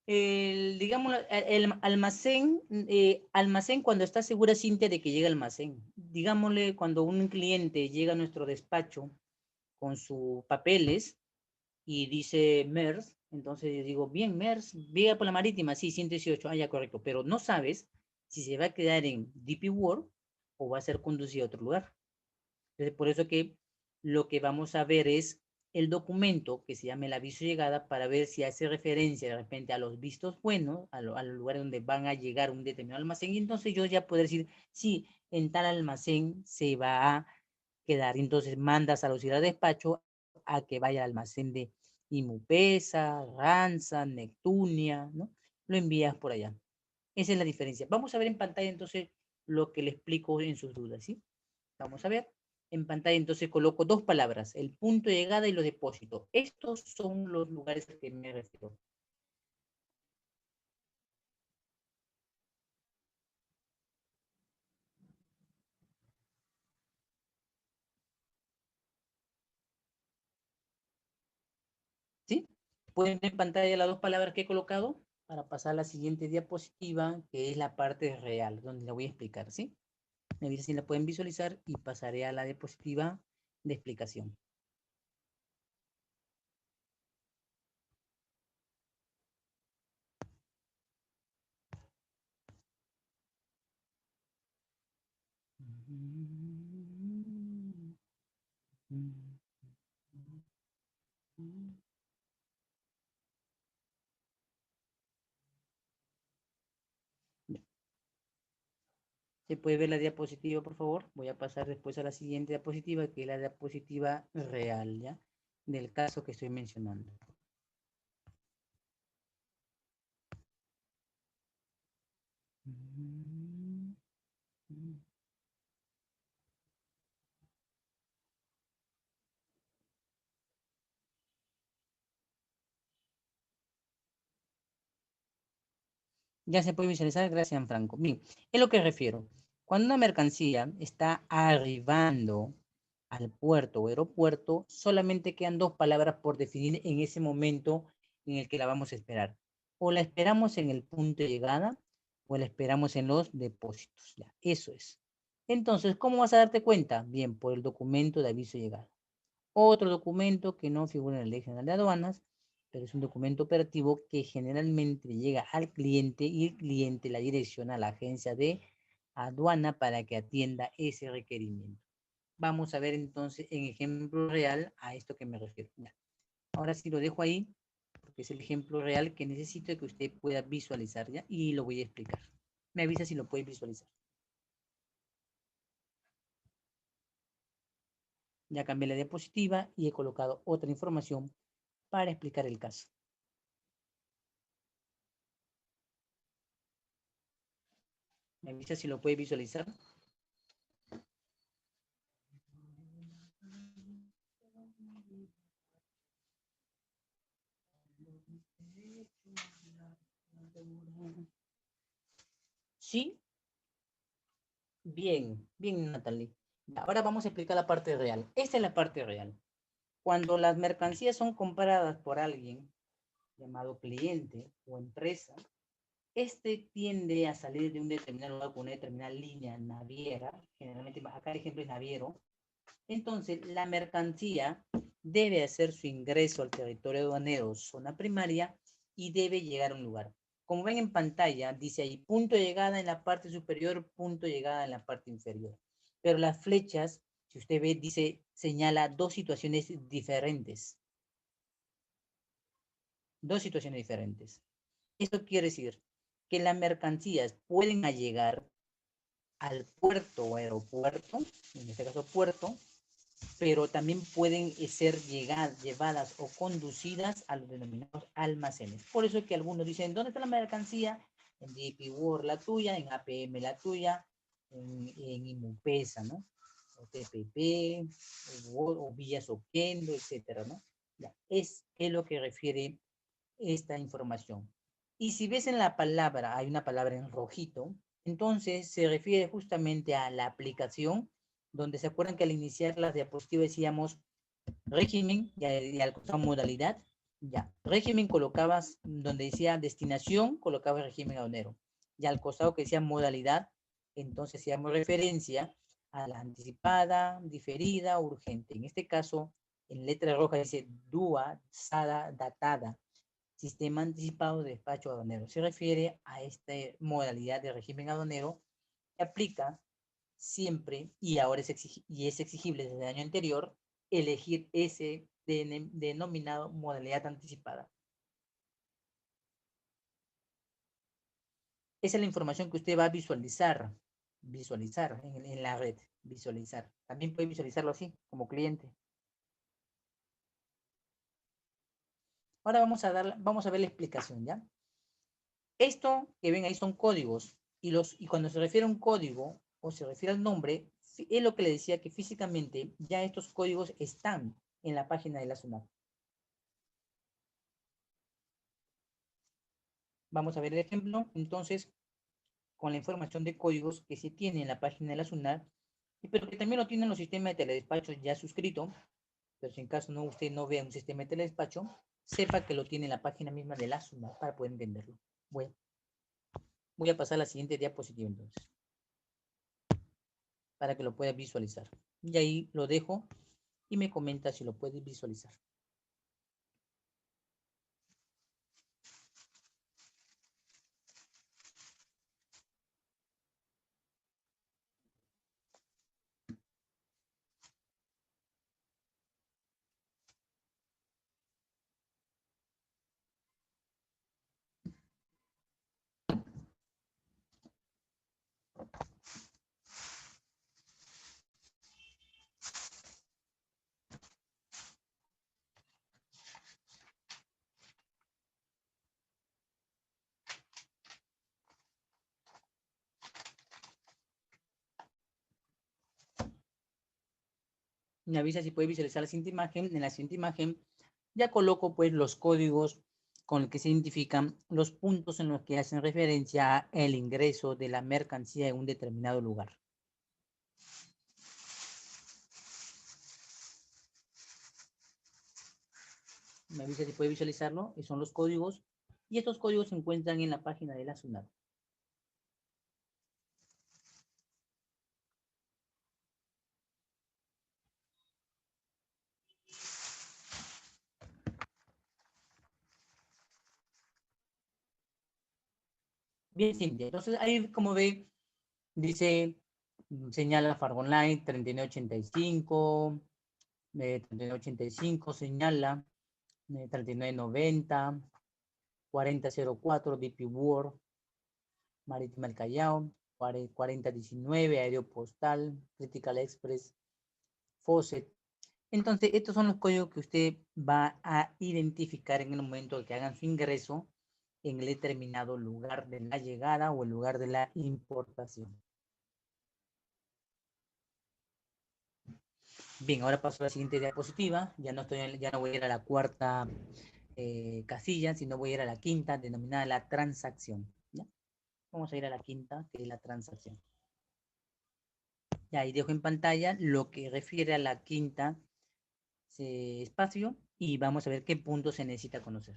Digamos, el almacén, almacén cuando está segura Cintia de que llega al almacén. Digámosle, cuando un cliente llega a nuestro despacho con sus papeles y dice MERS, entonces yo digo, bien, MERS, vía por la marítima, sí, 118, ah, ya, correcto, pero no sabes si se va a quedar en DP World o va a ser conducido a otro lugar. Entonces, por eso que lo que vamos a ver es el documento que se llama el aviso de llegada para ver si hace referencia de repente a los vistos buenos, a los lugares donde van a llegar un determinado almacén, y entonces yo ya poder decir, sí, en tal almacén se va a quedar. Entonces mandas a los ir al despacho a que vaya al almacén de Imupesa, Ranza, Neptunia, ¿no? Lo envías por allá. Esa es la diferencia. Vamos a ver en pantalla entonces lo que le explico en sus dudas, ¿sí? Vamos a ver. En pantalla entonces coloco dos palabras, el punto de llegada y los depósitos. Estos son los lugares a que me refiero. ¿Pueden ver en pantalla las dos palabras que he colocado? Para pasar a la siguiente diapositiva, que es la parte real, donde la voy a explicar, ¿sí? Me avisa si la pueden visualizar y pasaré a la diapositiva de explicación. ¿Se puede ver la diapositiva, por favor? Voy a pasar después a la siguiente diapositiva, que es la diapositiva real, ¿ya? Del caso que estoy mencionando. Ya se puede visualizar, gracias, Franco. Bien, es lo que refiero. Cuando una mercancía está arribando al puerto o aeropuerto, solamente quedan dos palabras por definir en ese momento en el que la vamos a esperar. O la esperamos en el punto de llegada o la esperamos en los depósitos. Ya, eso es. Entonces, ¿cómo vas a darte cuenta? Bien, por el documento de aviso de llegada. Otro documento que no figura en la Ley General de Aduanas, pero es un documento operativo que generalmente llega al cliente y el cliente la direcciona a la agencia de aduana para que atienda ese requerimiento. Vamos a ver entonces en ejemplo real a esto que me refiero. Ya. Ahora sí lo dejo ahí, porque es el ejemplo real que necesito que usted pueda visualizar, ¿ya? Y lo voy a explicar. Me avisa si lo puede visualizar. Ya cambié la diapositiva y he colocado otra información para explicar el caso. Me avisa si lo puede visualizar. Sí, bien, bien, Natalie. Ahora vamos a explicar la parte real. Esta es la parte real. Cuando las mercancías son compradas por alguien llamado cliente o empresa, este tiende a salir de un determinado lugar con una determinada línea naviera, generalmente acá el ejemplo es naviero. Entonces, la mercancía debe hacer su ingreso al territorio aduanero, zona primaria, y debe llegar a un lugar. Como ven en pantalla, dice ahí punto de llegada en la parte superior, punto de llegada en la parte inferior. Pero las flechas, si usted ve, dice, señala dos situaciones diferentes. Dos situaciones diferentes. Esto quiere decir que las mercancías pueden llegar al puerto o aeropuerto, en este caso puerto, pero también pueden ser llevadas o conducidas a los denominados almacenes. Por eso es que algunos dicen, ¿dónde está la mercancía? En DP World la tuya, en APM la tuya, en Imupesa, ¿no? O TPP, o Villas Oquendo, etcétera, ¿no? Ya, es lo que refiere esta información. Y si ves en la palabra, hay una palabra en rojito, entonces se refiere justamente a la aplicación, donde se acuerdan que al iniciar las diapositivas decíamos régimen y al costado modalidad. Ya, régimen colocabas donde decía destinación, colocabas régimen aduanero. Y al costado que decía modalidad, entonces hacíamos referencia a la anticipada, diferida, urgente. En este caso, en letra roja dice DUA, SADA, datada. Sistema anticipado de despacho aduanero. Se refiere a esta modalidad de régimen aduanero que aplica siempre y ahora es, exigible desde el año anterior elegir ese denominado modalidad anticipada. Esa es la información que usted va a visualizar en la red, visualizar. También puede visualizarlo así, como cliente. Ahora vamos a ver la explicación, ¿ya? Esto que ven ahí son códigos y cuando se refiere a un código o se refiere al nombre, es lo que le decía que físicamente ya estos códigos están en la página de la SUNAT. Vamos a ver el ejemplo, entonces, con la información de códigos que se tiene en la página de la SUNAT, pero que también lo tienen los sistemas de teledespacho ya suscrito, pero si en caso no usted no vea un sistema de teledespacho, sepa que lo tiene en la página misma de la SUNAT para poder entenderlo. Voy a pasar a la siguiente diapositiva entonces, para que lo pueda visualizar. Y ahí lo dejo y me comenta si lo puedes visualizar. Me avisa si puede visualizar la siguiente imagen. En la siguiente imagen ya coloco pues los códigos con los que se identifican los puntos en los que hacen referencia al ingreso de la mercancía en un determinado lugar. Me avisa si puede visualizarlo, y son los códigos, y estos códigos se encuentran en la página de la SUNAT. Bien simple. Entonces, ahí como ve, dice, señala Fargonline 3985, 3985, señala 3990, 4004, DP World, Marítima del Callao, 4019, Aeropostal, Critical Express, Faucet. Entonces, estos son los códigos que usted va a identificar en el momento que hagan su ingreso en el determinado lugar de la llegada o el lugar de la importación. Bien, ahora paso a la siguiente diapositiva. Ya no voy a ir a la cuarta casilla, sino voy a ir a la quinta, denominada la transacción. ¿Ya? Vamos a ir a la quinta, que es la transacción. Ya, ahí dejo en pantalla lo que refiere a la quinta espacio y vamos a ver qué punto se necesita conocer.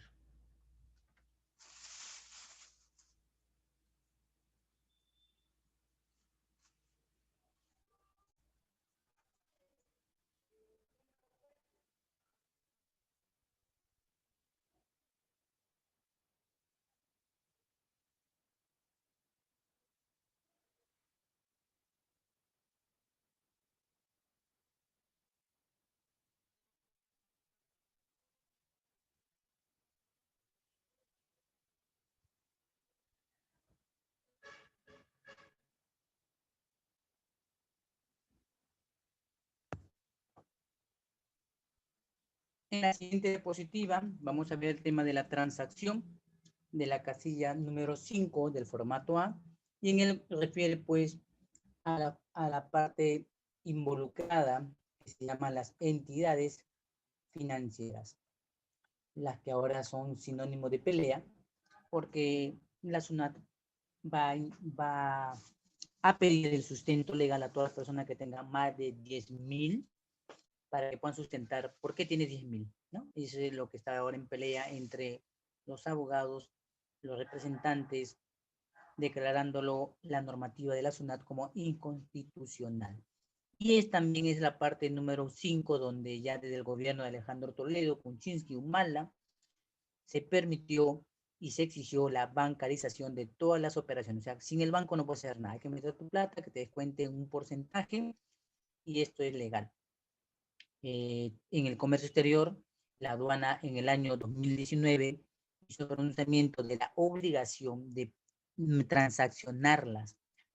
En la siguiente diapositiva vamos a ver el tema de la transacción de la casilla número 5 del formato A y en él refiere pues a la parte involucrada que se llama las entidades financieras, las que ahora son sinónimo de pelea porque la SUNAT va a pedir el sustento legal a todas las personas que tengan más de 10.000 para que puedan sustentar por qué tiene 10.000, ¿no? Eso es lo que está ahora en pelea entre los abogados, los representantes, declarándolo la normativa de la SUNAT como inconstitucional. Y también es la parte número 5, donde ya desde el gobierno de Alejandro Toledo, Kuczynski, Humala, se permitió y se exigió la bancarización de todas las operaciones. O sea, sin el banco no puedes hacer nada. Hay que meter tu plata, que te descuenten un porcentaje y esto es legal. En el comercio exterior, la aduana en el año 2019 hizo pronunciamiento de la obligación de transaccionar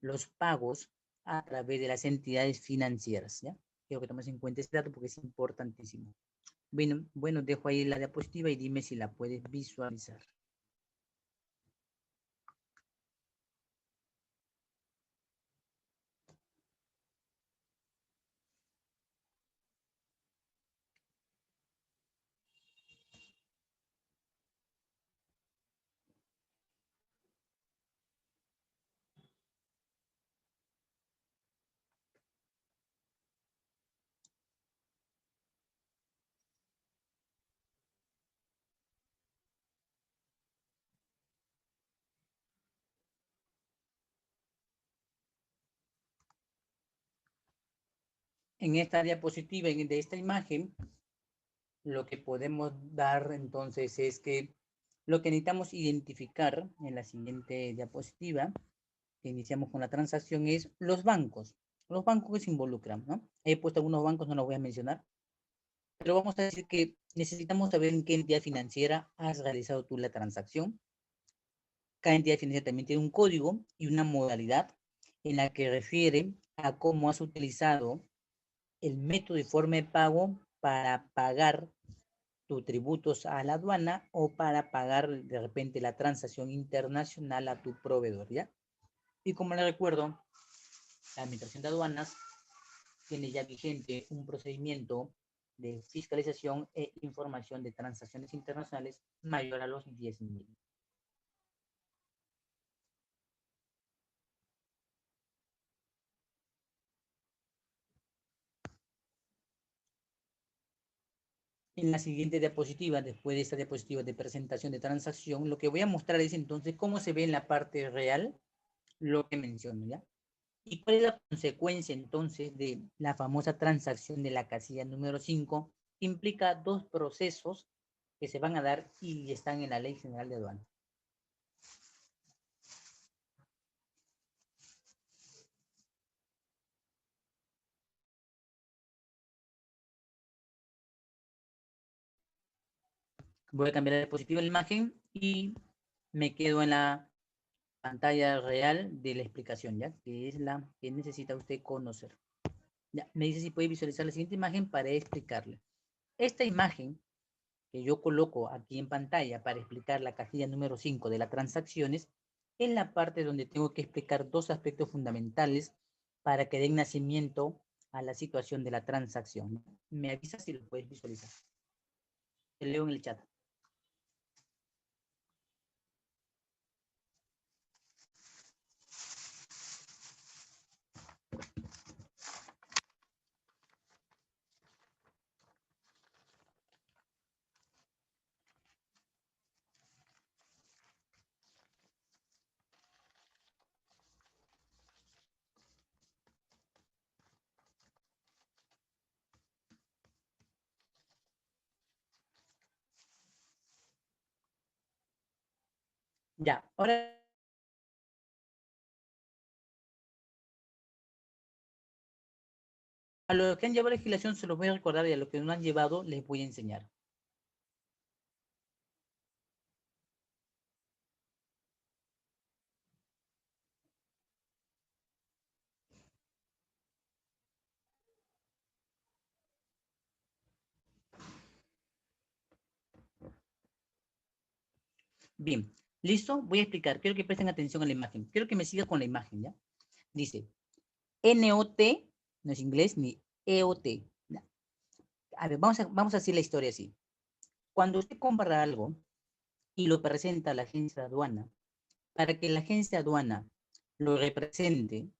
los pagos a través de las entidades financieras. ¿Ya? Quiero que tomes en cuenta este dato porque es importantísimo. Bueno, dejo ahí la diapositiva y dime si la puedes visualizar. en esta diapositiva, de esta imagen, lo que podemos dar entonces es que lo que necesitamos identificar en la siguiente diapositiva, que iniciamos con la transacción, es los bancos. Los bancos que se involucran, ¿no? He puesto algunos bancos, no los voy a mencionar, pero vamos a decir que necesitamos saber en qué entidad financiera has realizado tú la transacción. Cada entidad financiera también tiene un código y una modalidad en la que refiere a cómo has utilizado el método y forma de pago para pagar tus tributos a la aduana o para pagar de repente la transacción internacional a tu proveedor, ¿ya? Y como le recuerdo, la Administración de Aduanas tiene ya vigente un procedimiento de fiscalización e información de transacciones internacionales mayor a los 10.000. En la siguiente diapositiva, después de esta diapositiva de presentación de transacción, lo que voy a mostrar es entonces cómo se ve en la parte real lo que menciono, ¿ya? ¿Y cuál es la consecuencia entonces de la famosa transacción de la casilla número 5? Implica dos procesos que se van a dar y están en la Ley General de Aduanas. Voy a cambiar la diapositiva de la imagen y me quedo en la pantalla real de la explicación, ¿ya? Que es la que necesita usted conocer. Ya, me dice si puede visualizar la siguiente imagen para explicarle. Esta imagen que yo coloco aquí en pantalla para explicar la casilla número 5 de las transacciones es la parte donde tengo que explicar dos aspectos fundamentales para que den nacimiento a la situación de la transacción. Me avisa si lo puedes visualizar. Te leo en el chat. Ya, ahora a los que han llevado legislación se los voy a recordar y a los que no han llevado les voy a enseñar. Bien, listo, voy a explicar. Quiero que presten atención a la imagen. Quiero que me siga con la imagen, ¿ya? Dice, NOT, no es inglés, ni EOT. A ver, vamos a hacer la historia así. Cuando usted compra algo y lo presenta a la agencia de aduana, para que la agencia de aduana lo represente,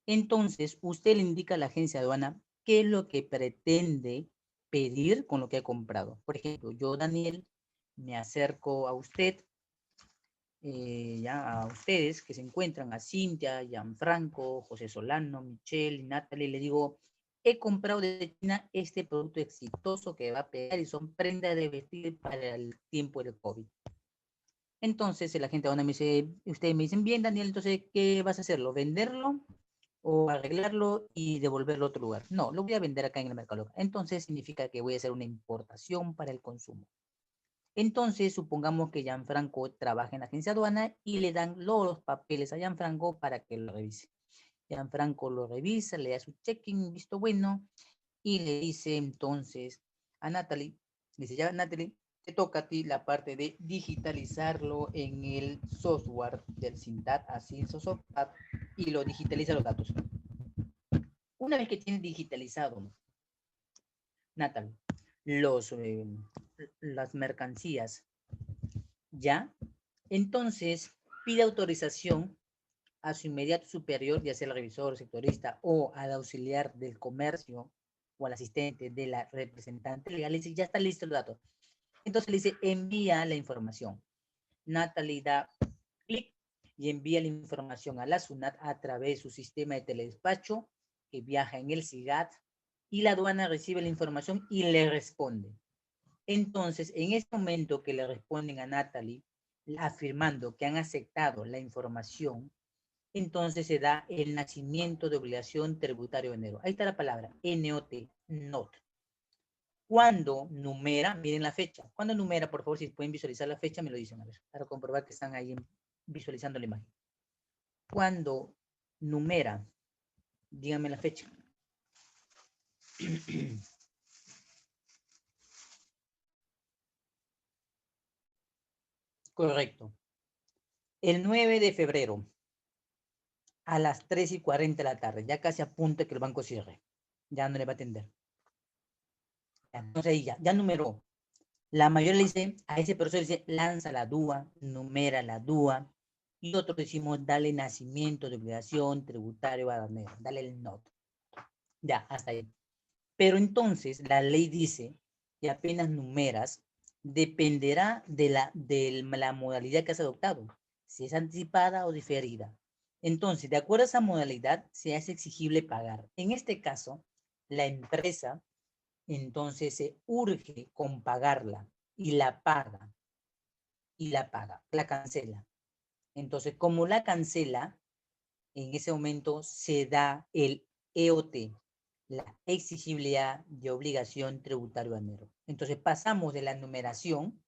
entonces usted le indica a la agencia de aduana qué es lo que pretende pedir con lo que ha comprado. Por ejemplo, yo, Daniel, me acerco a usted, ya a ustedes que se encuentran, a Cintia, Gianfranco, José Solano, Michelle, Natalie, le digo, he comprado de China este producto exitoso que va a pegar y son prendas de vestir para el tiempo del COVID. Entonces la gente ahora me dice, ustedes me dicen, bien, Daniel, entonces, ¿qué vas a hacerlo? ¿Venderlo o arreglarlo y devolverlo a otro lugar? No, lo voy a vender acá en el mercado local. Entonces significa que voy a hacer una importación para el consumo. Entonces, supongamos que Gianfranco trabaja en la agencia aduana y le dan los papeles a Gianfranco para que lo revise. Gianfranco lo revisa, le da su checking, visto bueno, y le dice entonces a Natalie, dice, ya Natalie, te toca a ti la parte de digitalizarlo en el software del Cintat, así en Sosopat, y lo digitaliza los datos. Una vez que tienes digitalizado, Natalie, las mercancías, ¿ya? Entonces, pide autorización a su inmediato superior, ya sea el revisor, sectorista o al auxiliar del comercio o al asistente de la representante legal, le dice, ya está listo el dato. Entonces le dice, envía la información. Natalie da clic y envía la información a la SUNAT a través de su sistema de teledespacho que viaja en el SIGAT y la aduana recibe la información y le responde. Entonces, en este momento que le responden a Natalie, afirmando que han aceptado la información, entonces se da el nacimiento de obligación tributaria de enero. Ahí está la palabra, NOT, NOT. Cuando numera, miren la fecha. Cuando numera, por favor, si pueden visualizar la fecha, me lo dicen, a ver, para comprobar que están ahí visualizando la imagen. Cuando numera, díganme la fecha. Correcto. El 9 de febrero, a las 3:40 de la tarde, ya casi apunta que el banco cierre. Ya no le va a atender. Entonces ahí ya numeró. La mayoría le dice, a ese profesor le dice, lanza la DUA, numera la DUA, y otros decimos, dale nacimiento de obligación tributaria aduanera, dale el NOT. Ya, hasta ahí. Pero entonces la ley dice que apenas numeras, dependerá de la modalidad que has adoptado, si es anticipada o diferida. Entonces, de acuerdo a esa modalidad, se hace exigible pagar. En este caso, la empresa entonces se urge con pagarla y la paga, la cancela. Entonces, como la cancela, en ese momento se da el EOT, la exigibilidad de obligación tributaria aduanero. Entonces pasamos de la numeración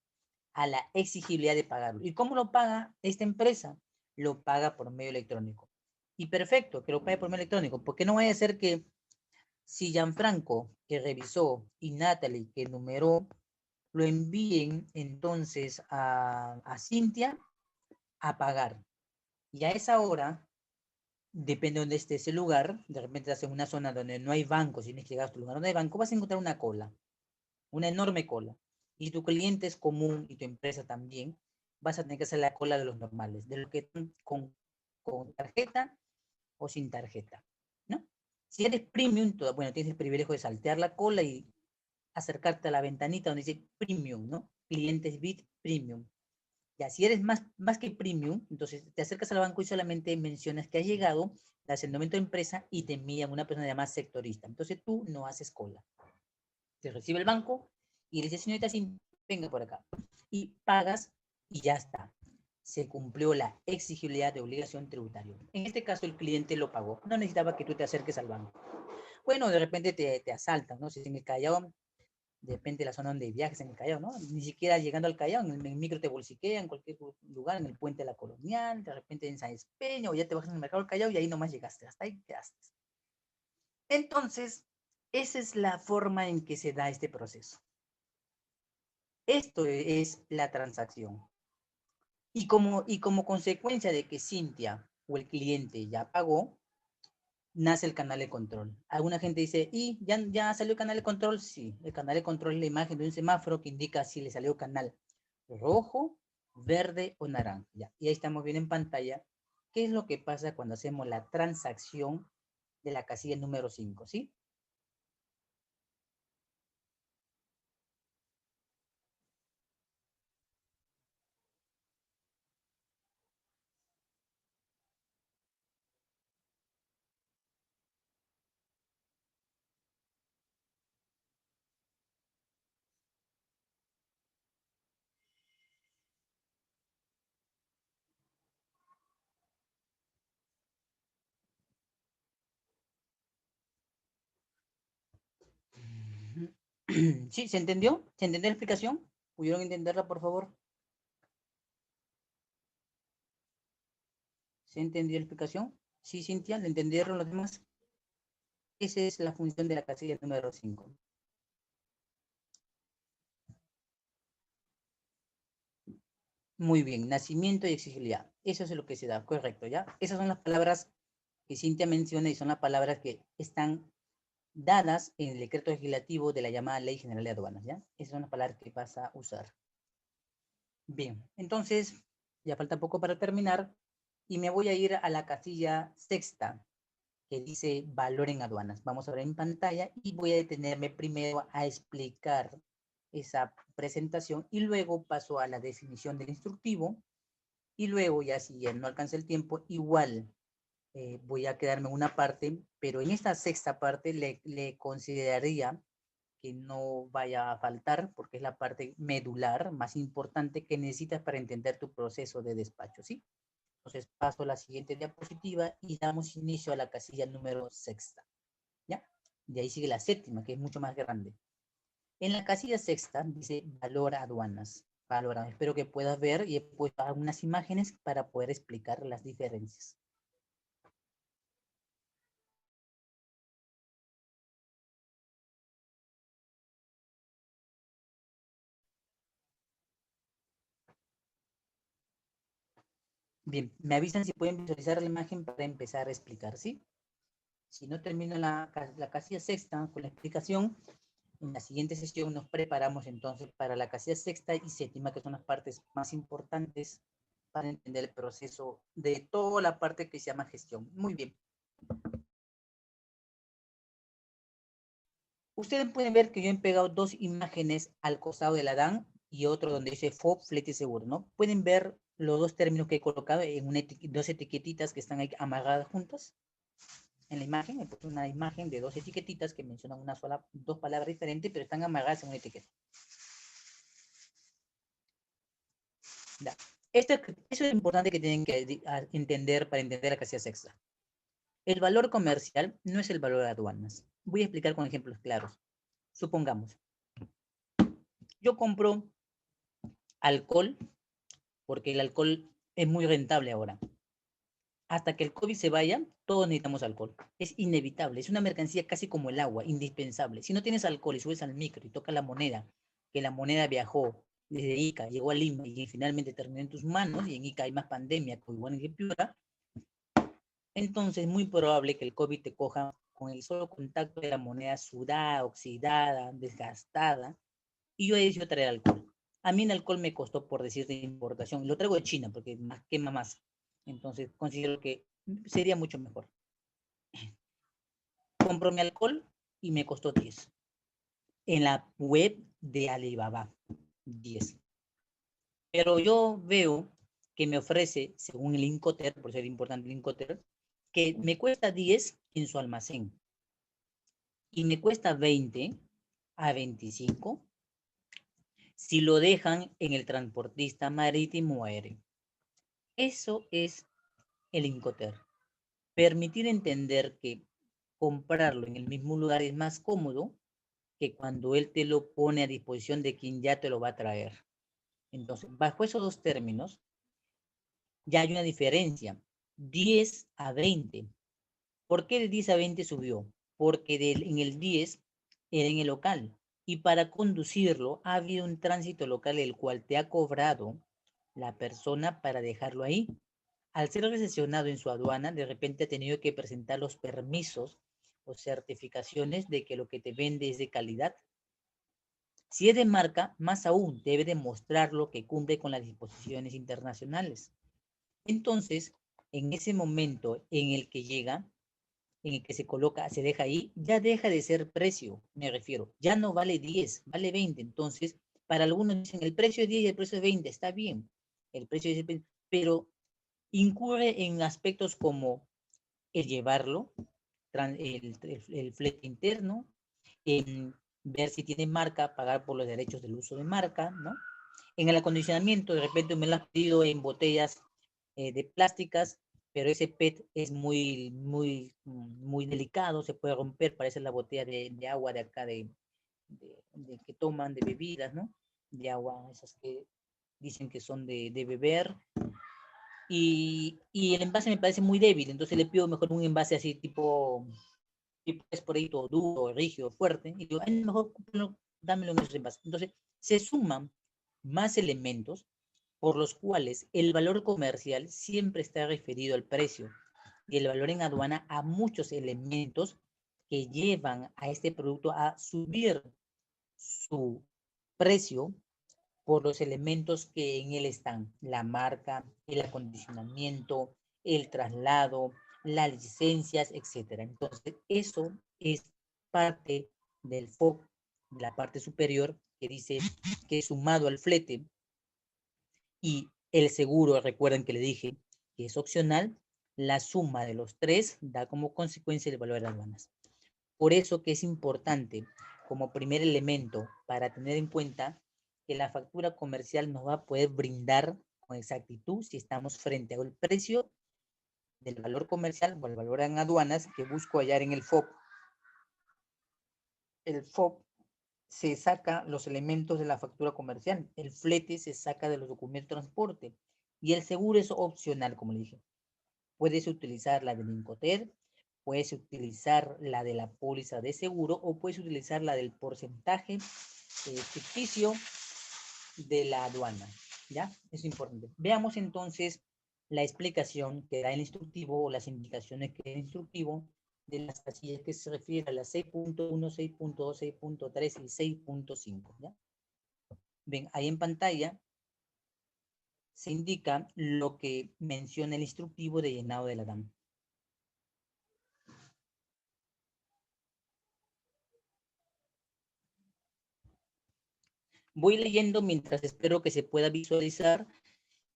a la exigibilidad de pagarlo. ¿Y cómo lo paga esta empresa? Lo paga por medio electrónico. Y perfecto, que lo pague por medio electrónico, porque no vaya a ser que si Gianfranco, que revisó, y Natalie, que numeró, lo envíen entonces a Cintia a pagar. Y a esa hora, depende de dónde esté ese lugar, de repente estás en una zona donde no hay bancos, si tienes que llegar a tu lugar donde hay banco, vas a encontrar una cola, una enorme cola. Y tu cliente es común y tu empresa también, vas a tener que hacer la cola de los normales, de lo que con tarjeta o sin tarjeta, ¿no? Si eres premium, bueno, tienes el privilegio de saltear la cola y acercarte a la ventanita donde dice premium, ¿no? Clientes VIP premium. Ya, si eres más que premium, entonces te acercas al banco y solamente mencionas que has llegado, das el nombre de tu empresa y te envían una persona llamada sectorista. Entonces tú no haces cola. Te recibe el banco y le dice, señorita, venga por acá. Y pagas y ya está. Se cumplió la exigibilidad de obligación tributaria. En este caso el cliente lo pagó. No necesitaba que tú te acerques al banco. Bueno, de repente te asaltan, ¿no? Si en el Callao, depende de la zona donde viajes en el Callao, ¿no? Ni siquiera llegando al Callao, en el micro te bolsiquean, en cualquier lugar, en el puente de la Colonial, de repente en San Espeño, o ya te bajas en el mercado del Callao y ahí nomás llegaste, hasta ahí quedaste. Entonces, esa es la forma en que se da este proceso. Esto es la transacción. Y como consecuencia de que Cintia o el cliente ya pagó, nace el canal de control. Alguna gente dice, ¿y ya salió el canal de control? Sí, el canal de control es la imagen de un semáforo que indica si le salió canal rojo, verde o naranja. Ya. Y ahí estamos viendo en pantalla qué es lo que pasa cuando hacemos la transacción de la casilla número 5, ¿sí? ¿Sí? ¿Se entendió? ¿Se entendió la explicación? ¿Pudieron entenderla, por favor? ¿Se entendió la explicación? ¿Sí, Cintia? ¿Le entendieron los demás? Esa es la función de la casilla número 5. Muy bien, nacimiento y exigibilidad. Eso es lo que se da, correcto, ¿ya? Esas son las palabras que Cintia menciona y son las palabras que están dadas en el decreto legislativo de la llamada Ley General de Aduanas, ¿ya? Esas son las palabras que vas a usar. Bien, entonces, ya falta poco para terminar y me voy a ir a la casilla sexta que dice valor en aduanas. Vamos a ver en pantalla y voy a detenerme primero a explicar esa presentación y luego paso a la definición del instructivo y luego ya si ya no alcanza el tiempo, igual voy a quedarme en una parte, pero en esta sexta parte le consideraría que no vaya a faltar, porque es la parte medular más importante que necesitas para entender tu proceso de despacho, ¿sí? Entonces paso a la siguiente diapositiva y damos inicio a la casilla número sexta, ¿ya? De ahí sigue la séptima, que es mucho más grande. En la casilla sexta dice valor aduanas. Valor, espero que puedas ver y he puesto algunas imágenes para poder explicar las diferencias. Bien, me avisan si pueden visualizar la imagen para empezar a explicar, ¿sí? Si no termino la casilla sexta con la explicación, en la siguiente sesión nos preparamos entonces para la casilla sexta y séptima, que son las partes más importantes para entender el proceso de toda la parte que se llama gestión. Muy bien. Ustedes pueden ver que yo he pegado dos imágenes al costado de la DAN y otro donde dice FOB, flete seguro, ¿no? Pueden ver los dos términos que he colocado en dos etiquetitas que están ahí amarradas juntas. En la imagen, he puesto una imagen de dos etiquetitas que mencionan dos palabras diferentes, pero están amarradas en una etiqueta. Ya. Eso es importante que tienen que entender para entender la casilla sexta. El valor comercial no es el valor de aduanas. Voy a explicar con ejemplos claros. Supongamos, yo compro alcohol porque el alcohol es muy rentable ahora. Hasta que el COVID se vaya, todos necesitamos alcohol. Es inevitable, es una mercancía casi como el agua, indispensable. Si no tienes alcohol y subes al micro y tocas la moneda, que la moneda viajó desde Ica, llegó a Lima y finalmente terminó en tus manos, y en Ica hay más pandemia que igual en Piura, entonces es muy probable que el COVID te coja con el solo contacto de la moneda sudada, oxidada, desgastada, y yo he decidido traer alcohol. A mí el alcohol me costó, por decir, de importación. Lo traigo de China porque más quema más. Entonces considero que sería mucho mejor. Compro mi alcohol y me costó 10. En la web de Alibaba, 10. Pero yo veo que me ofrece, según el Incoter, por ser importante el Incoter, que me cuesta 10 en su almacén. Y me cuesta 20 a 25 si lo dejan en el transportista marítimo o aéreo. Eso es el Incoter. Permitir entender que comprarlo en el mismo lugar es más cómodo que cuando él te lo pone a disposición de quien ya te lo va a traer. Entonces, bajo esos dos términos, ya hay una diferencia. 10 a 20. ¿Por qué de 10 a 20 subió? Porque en el 10 era en el local. Y para conducirlo ha habido un tránsito local el cual te ha cobrado la persona para dejarlo ahí. Al ser recesionado en su aduana, de repente ha tenido que presentar los permisos o certificaciones de que lo que te vende es de calidad. Si es de marca, más aún debe demostrarlo que cumple con las disposiciones internacionales. Entonces, en ese momento en el que llega, en el que se coloca, se deja ahí, ya deja de ser precio, me refiero. Ya no vale 10, vale 20. Entonces, para algunos dicen el precio es 10 y el precio es 20, está bien. El precio es 20, pero incurre en aspectos como el llevarlo, el flete interno, en ver si tiene marca, pagar por los derechos del uso de marca, ¿no? En el acondicionamiento, de repente me lo has pedido en botellas de plásticas, pero ese PET es muy delicado, se puede romper, parece la botella de agua de acá, de que toman, de bebidas, ¿no? De agua, esas que dicen que son de beber, y el envase me parece muy débil, entonces le pido mejor un envase así tipo es por ahí todo duro, rígido, fuerte, y digo, ay, mejor dámelo en esos envases. Entonces se suman más elementos por los cuales el valor comercial siempre está referido al precio y el valor en aduana a muchos elementos que llevan a este producto a subir su precio por los elementos que en él están, la marca, el acondicionamiento, el traslado, las licencias, etcétera. Entonces, eso es parte del FOB, de la parte superior, que dice que sumado al flete y el seguro, recuerden que le dije que es opcional, La suma de los tres da como consecuencia el valor de aduanas. Por eso que es importante como primer elemento para tener en cuenta que la factura comercial nos va a poder brindar con exactitud si estamos frente al precio del valor comercial o el valor en aduanas que busco hallar en el FOB. El FOB se saca los elementos de la factura comercial, el flete se saca de los documentos de transporte y el seguro es opcional, como le dije. Puedes utilizar la del Incoter, puedes utilizar la de la póliza de seguro o puedes utilizar la del porcentaje ficticio de la aduana. ¿Ya? Eso es importante. Veamos entonces la explicación que da el instructivo o las indicaciones que da el instructivo de las casillas que se refiere a las 6.1, 6.2, 6.3 y 6.5. ¿Ya? Ven, ahí en pantalla se indica lo que menciona el instructivo de llenado de la DAM. Voy leyendo mientras espero que se pueda visualizar.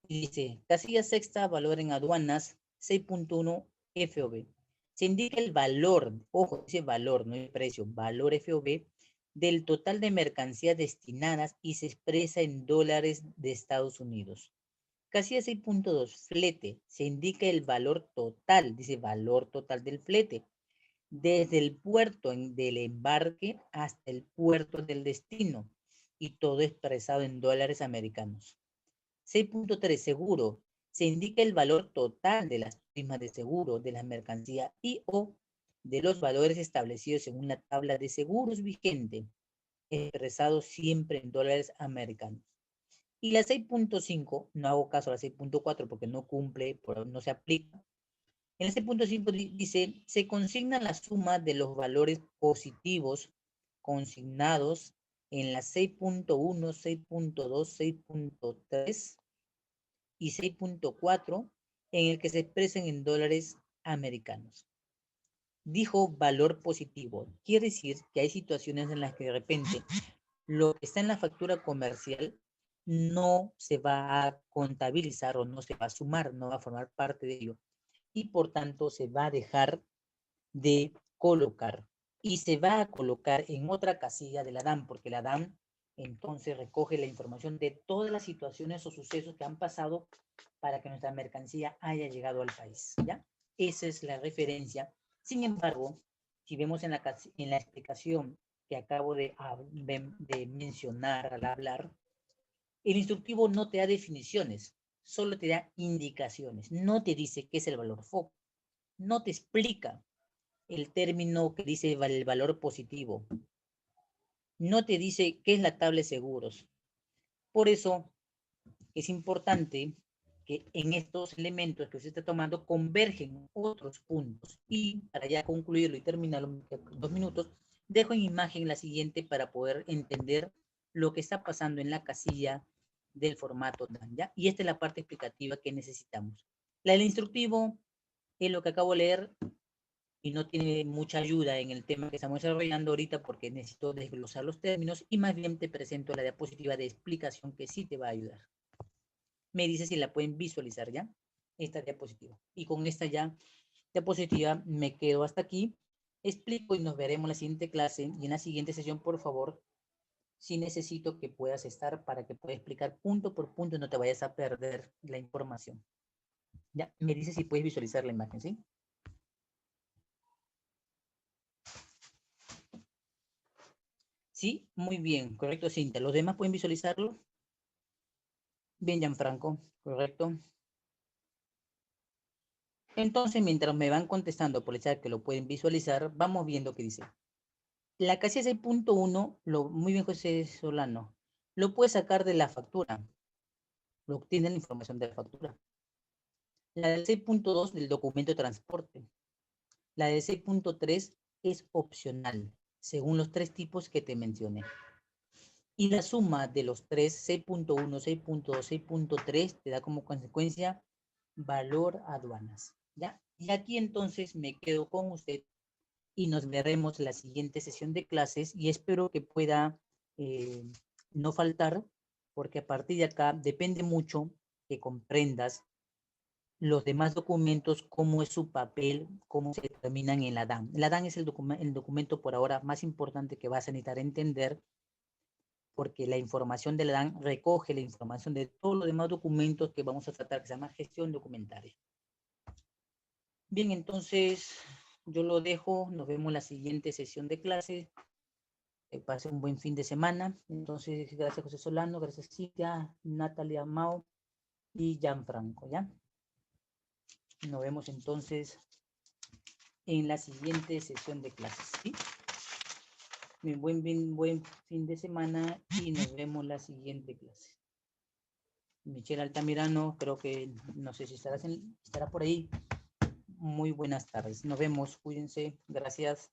Dice, casilla sexta, valor en aduanas, 6.1 FOB. Se indica el valor, ojo, dice valor, no el precio, valor FOB del total de mercancías destinadas y se expresa en dólares de Estados Unidos. Casilla 6.2, flete. Se indica el valor total, dice valor total del flete, desde el puerto del embarque hasta el puerto del destino, y todo expresado en dólares americanos. 6.3, seguro. Se indica el valor total de las primas de seguro de la mercancía y o de los valores establecidos en una tabla de seguros vigente, expresado siempre en dólares americanos. Y la 6.5, no hago caso a la 6.4 porque no cumple, no se aplica. En el 6.5 dice, se consigna la suma de los valores positivos consignados en la 6.1, 6.2, 6.3 y 6.4 en el que se expresan en dólares americanos. Dijo valor positivo. Quiere decir que hay situaciones en las que de repente lo que está en la factura comercial no se va a contabilizar o no se va a sumar, no va a formar parte de ello. Y por tanto se va a dejar de colocar y se va a colocar en otra casilla de la DAM, porque la DAM entonces recoge la información de todas las situaciones o sucesos que han pasado para que nuestra mercancía haya llegado al país, ¿ya? Esa es la referencia. Sin embargo, si vemos en la explicación que acabo de mencionar al hablar, el instructivo no te da definiciones, solo te da indicaciones. No te dice qué es el valor FOB, no te explica el término que dice el valor positivo, no te dice qué es la tabla de seguros. Por eso es importante que en estos elementos que usted está tomando convergen otros puntos. Y para ya concluirlo y terminarlo en 2 minutos, dejo en imagen la siguiente para poder entender lo que está pasando en la casilla del formato DAN, ¿ya? Y esta es la parte explicativa que necesitamos. La del instructivo es lo que acabo de leer y no tiene mucha ayuda en el tema que estamos desarrollando ahorita porque necesito desglosar los términos y más bien te presento la diapositiva de explicación que sí te va a ayudar. Me dice si la pueden visualizar ya, esta diapositiva. Y con esta ya diapositiva me quedo hasta aquí. Explico y nos veremos en la siguiente clase y en la siguiente sesión, por favor, si necesito que puedas estar para que pueda explicar punto por punto y no te vayas a perder la información. Ya, me dice si puedes visualizar la imagen, ¿sí? Sí, muy bien, correcto, Cintia. ¿Los demás pueden visualizarlo? Bien, Gianfranco, correcto. Entonces, mientras me van contestando por el chat que lo pueden visualizar, vamos viendo qué dice. La casilla 6.1, muy bien José Solano, lo puede sacar de la factura, lo obtiene la información de la factura. La del 6.2 del documento de transporte. La del 6.3 es opcional, según los 3 tipos que te mencioné. Y la suma de los 3, 6.1, 6.2, 6.3, te da como consecuencia valor aduanas, ¿ya? Y aquí entonces me quedo con usted y nos veremos la siguiente sesión de clases y espero que pueda no faltar, porque a partir de acá depende mucho que comprendas los demás documentos, cómo es su papel, cómo se determinan en la DAN. La DAN es el documento por ahora más importante que vas a necesitar entender, porque la información de la DAN recoge la información de todos los demás documentos que vamos a tratar, que se llama gestión documentaria. Bien, entonces yo lo dejo, nos vemos en la siguiente sesión de clase. Pase un buen fin de semana. Entonces, gracias José Solano, gracias Cintia, Natalia Mao y Gianfranco, ¿ya? Nos vemos entonces en la siguiente sesión de clases, ¿sí? Buen fin de semana y nos vemos la siguiente clase. Michelle Altamirano, creo que, no sé si estará por ahí. Muy buenas tardes. Nos vemos, cuídense. Gracias.